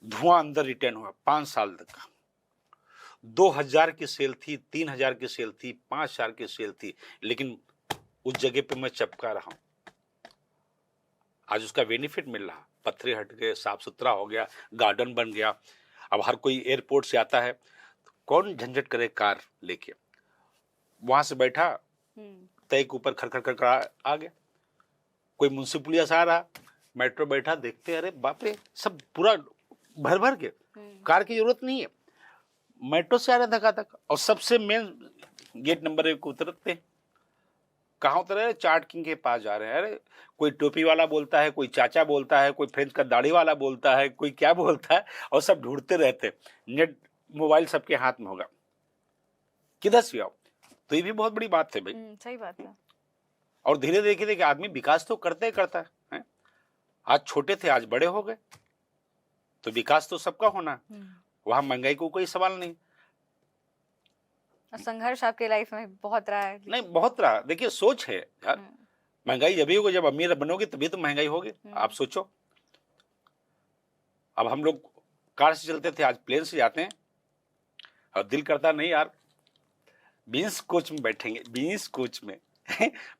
धुआं अंदर रिटर्न हुआ 5 साल तक का। 2000 की सेल थी, 3000 की सेल थी, 5000 की सेल थी, लेकिन उस जगह पे मैं चपका रहा हूं। आज उसका बेनिफिट मिल रहा, पत्थरे हट गए, साफ सुथरा हो गया, गार्डन बन गया। अब हर कोई एयरपोर्ट से आता है, तो कौन झंझट करे कार लेके, वहां से बैठा तय के ऊपर खड़खड़ आ गया। कोई मुंशी पुलिया से आ रहा, मेट्रो बैठा, देखते अरे बाप रे, सब पूरा भर भर के, कार की जरूरत नहीं है, मेट्रो से आ रहा धक्का धक्का। और सबसे मेन गेट नंबर 1 उतरते, कहाँ उतर रहे हैं? चाट किंग के पास जा रहे हैं। अरे कोई टोपी वाला बोलता है, कोई चाचा बोलता है, कोई फ्रेंच का दाढ़ी वाला बोलता है, कोई क्या बोलता है, और सब ढूंढते रहते हैं। नेट मोबाइल सबके हाथ में होगा, किधर से आओ? तो ये भी बहुत बड़ी बात है भाई।
सही बात है।
और धीरे धीरे देखिए आदमी विकास तो करते ही करता है। आज छोटे थे, आज बड़े हो गए, तो विकास तो सबका होना। वहां महंगाई को कोई सवाल नहीं।
संघर्ष आपके लाइफ में बहुत रहा है?
नहीं, बहुत रहा। देखिए सोच है यार, महंगाई जब ही होगी, जब अमीर बनोगे तभी तो महंगाई होगी। आप सोचो, अब हम लोग कार से चलते थे, आज प्लेन से जाते हैं, और दिल करता नहीं यार 20 कोच में बैठेंगे, 20 कोच में।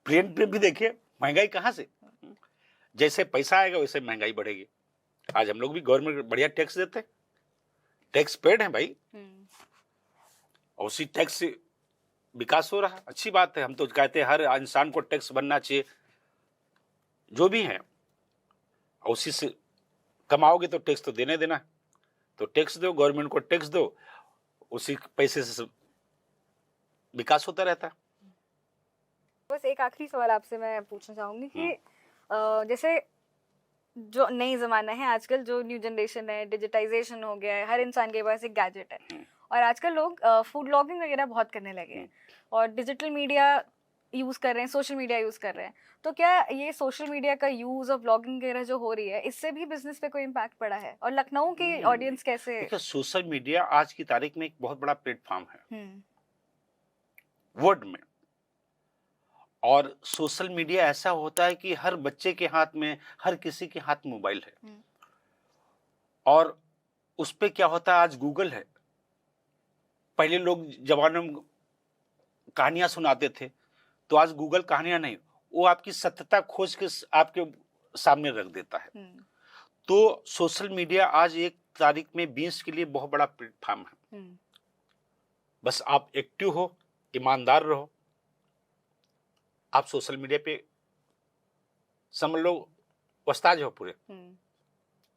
प्लेन पे भी देखिए महंगाई कहाँ से, जैसे पैसा आएगा वैसे महंगाई बढ़ेगी। आज हम लोग भी गवर्नमेंट बढ़िया टैक्स देते हैं, टैक्स पेड है भाई, और उसी टैक्स से विकास हो रहा है। अच्छी बात है। हम तो कहते हैं हर इंसान को टैक्स बनना चाहिए, जो भी है, और उसी से कमाओगे तो टैक्स तो देने देना है, तो टैक्स दो, गवर्नमेंट को टैक्स दो, उसी पैसे से विकास होता रहता है।
बस एक आखिरी सवाल आपसे मैं पूछना चाहूंगी कि जैसे जो नई जमाना है आजकल, जो न्यू जनरेशन है, डिजिटाइजेशन हो गया है, हर इंसान के पास एक गैजेट है, और आजकल लोग फूड ब्लॉगिंग वगैरह बहुत करने लगे हैं और डिजिटल मीडिया यूज़ कर रहे हैं, सोशल मीडिया यूज़ कर रहे हैं। तो क्या ये सोशल मीडिया का यूज़ और ब्लॉगिंग वगैरह जो हो रही है, इससे भी बिजनेस पे कोई इम्पैक्ट पड़ा है? और लखनऊ की ऑडियंस कैसे?
देखिए सोशल मीडिया आज की तारीख में एक बहुत बड़ा प्लेटफॉर्म है वर्ल्ड में, और सोशल मीडिया ऐसा होता है कि हर बच्चे के हाथ में, हर किसी के हाथ मोबाइल है, और उस पे क्या होता है, आज गूगल है। पहले लोग जमाने में कहानियां सुनाते थे, तो आज गूगल कहानियां नहीं, वो आपकी सत्यता खोज के आपके सामने रख देता है। तो सोशल मीडिया आज एक तारीख में 20 के लिए बहुत बड़ा प्लेटफॉर्म है। बस आप एक्टिव हो, ईमानदार रहो, आप सोशल मीडिया पे समझ लो उस्ताद हो पूरे।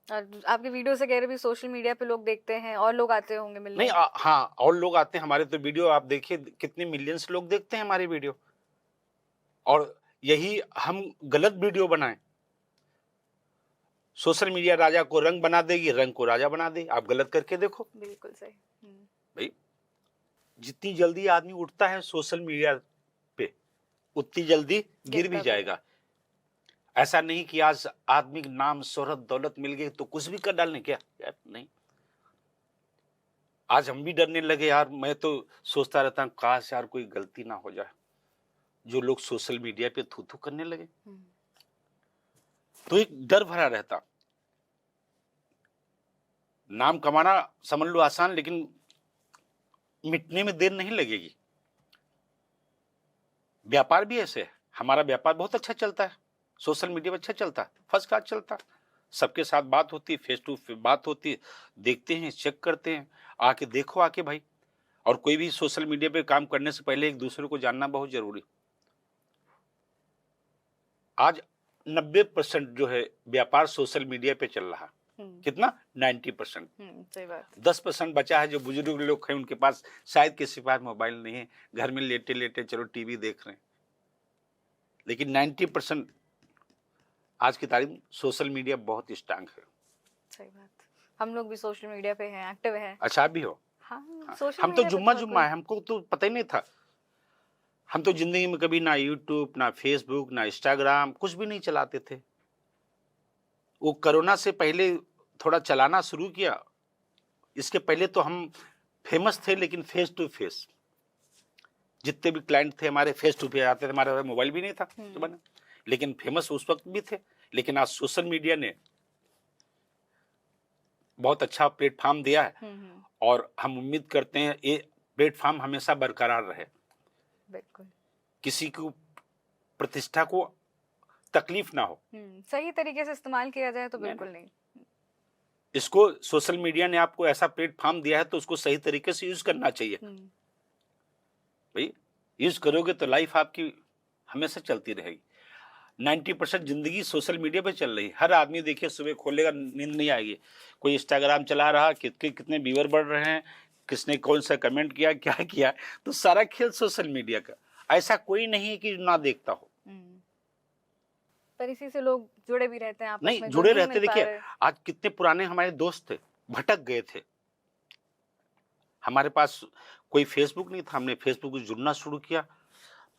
और आपके वीडियो से कह रहे भी सोशल मीडिया पे लोग देखते हैं और लोग आते होंगे मिलने?
नहीं, हाँ, और लोग आते हैं हमारे तो वीडियो, आप देखिए कितने मिलियंस लोग देखते हैं हमारी वीडियो, और यही हम गलत वीडियो बनाएं, सोशल मीडिया राजा को रंग बना देगी, रंग को राजा बना देगी। आप गलत करके देखो।
बिल्कुल सही।
भाई जितनी जल्दी आदमी उठता है सोशल मीडिया पे, उतनी जल्दी गिर भी जाएगा। ऐसा नहीं कि आज आदमी के नाम, शोहरत, दौलत मिल गई तो कुछ भी कर डालने, क्या यार? नहीं, आज हम भी डरने लगे यार। मैं तो सोचता रहता हूं काश यार कोई गलती ना हो जाए। जो लोग सोशल मीडिया पे थू थू करने लगे, तो एक डर भरा रहता। नाम कमाना समझ लो आसान, लेकिन मिटने में देर नहीं लगेगी। व्यापार भी ऐसे है, हमारा व्यापार बहुत अच्छा चलता है, सोशल मीडिया पर अच्छा चलता है, फर्स्ट क्लास चलता है। सबके साथ बात होती है, फेस टू फेस बात होती है, देखते हैं, चेक करते हैं, आके देखो आके भाई। और कोई भी सोशल मीडिया पे काम करने से पहले एक दूसरे को जानना बहुत जरूरी। आज 90% जो है व्यापार सोशल मीडिया पे चल रहा है। कितना? 90%।
सही बात।
10% बचा है जो बुजुर्ग लोग हैं, उनके पास शायद किसी के पास मोबाइल नहीं है, घर में लेटे लेटे चलो टीवी देख रहे हैं। लेकिन 90% आज की तारीख में सोशल मीडिया बहुत स्ट्रांग है।
सही बात। हम लोग भी सोशल मीडिया पे हैं, एक्टिव हैं।
अच्छा, आप भी हो?
हाँ,
हम तो जुम्मा है, हमको तो पता ही नहीं था। हम तो जिंदगी में कभी ना यूट्यूब, ना फेसबुक, ना इंस्टाग्राम, कुछ भी नहीं चलाते थे। वो कोरोना से पहले थोड़ा चलाना शुरू किया। इसके पहले तो हम फेमस थे, लेकिन फेस टू फेस जितने भी क्लाइंट थे हमारे फेस टू फेस आते थे। हमारे मोबाइल भी नहीं था तो बना, लेकिन फेमस उस वक्त भी थे। लेकिन आज सोशल मीडिया ने बहुत अच्छा प्लेटफॉर्म दिया है, और हम उम्मीद करते हैं ये प्लेटफॉर्म हमेशा बरकरार रहे।
बिल्कुल।
किसी को प्रतिष्ठा को तकलीफ ना हो।
सही तरीके से इस्तेमाल किया जाए तो बिल्कुल नहीं।
इसको सोशल मीडिया ने आपको ऐसा प्लेटफॉर्म दिया है तो उसको सही तरीके से यूज करना चाहिए। भाई यूज करोगे तो लाइफ आपकी हमेशा चलती रहेगी। 90% जिंदगी सोशल मीडिया पे चल रही है। हर आदमी देखिए सुबह खोलेगा, नींद नहीं आएगी, कोई इंस्टाग्राम चला रहा, कितने व्यूअर बढ़ रहे हैं, किसने कौन सा कमेंट किया, क्या किया, तो सारा खेल सोशल मीडिया का। ऐसा कोई नहीं है कि ना देखता हो।
पर इसी से लोग जुड़े भी रहते हैं आपस
नहीं
में,
जुड़े
नहीं
रहते।
मिल पा
देखिए
रहे।
आज कितने पुराने हमारे दोस्त थे, भटक गए थे। हमारे पास कोई फेसबुक नहीं था, हमने फेसबुक से जुड़ना शुरू किया।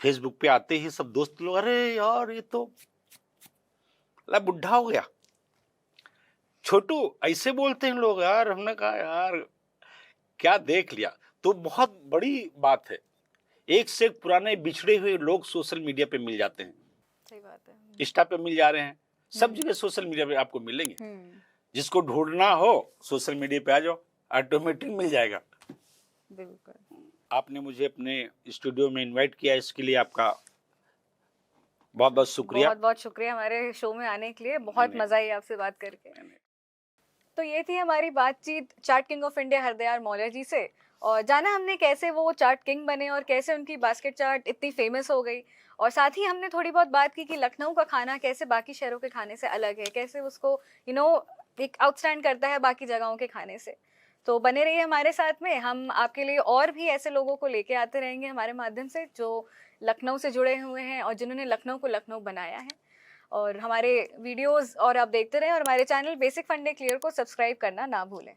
फेसबुक पे आते ही सब दोस्त लोग, अरे यार ये तो बुढ़ा हो गया, छोटू ऐसे बोलते हैं लोग यार। हमने कहा यार क्या देख लिया। तो बहुत बड़ी बात है, एक से एक पुराने बिछड़े हुए लोग सोशल मीडिया पे मिल जाते हैं।
सही बात है।
इंस्टा पे मिल जा रहे हैं, सब जगह सोशल मीडिया पे आपको मिलेंगे। जिसको ढूंढना हो सोशल मीडिया पे आ जाओ, ऑटोमेटिक मिल जाएगा।
बिल्कुल।
आपने मुझे अपने स्टूडियो में इनवाइट किया, इसके लिए आपका बहुत बहुत शुक्रिया।
बहुत बहुत शुक्रिया हमारे शो में आने के लिए, बहुत मजा आई आपसे बात करके। तो ये थी हमारी बातचीत chaat king of India Hardayal Maurya ji से, और जाना हमने कैसे वो चाट किंग बने और कैसे उनकी बास्केट चाट इतनी फेमस हो गई। और साथ ही हमने थोड़ी बहुत बात की कि लखनऊ का खाना कैसे बाकी शहरों के खाने से अलग है, कैसे उसको एक आउटस्टैंड करता है बाकी जगहों के खाने से। तो बने रहिए हमारे साथ में, हम आपके लिए और भी ऐसे लोगों को लेके आते रहेंगे हमारे माध्यम से जो लखनऊ से जुड़े हुए हैं और जिन्होंने लखनऊ को लखनऊ बनाया है। और हमारे वीडियोस और आप देखते रहें, और हमारे चैनल बेसिक फंडे क्लियर को सब्सक्राइब करना ना भूलें।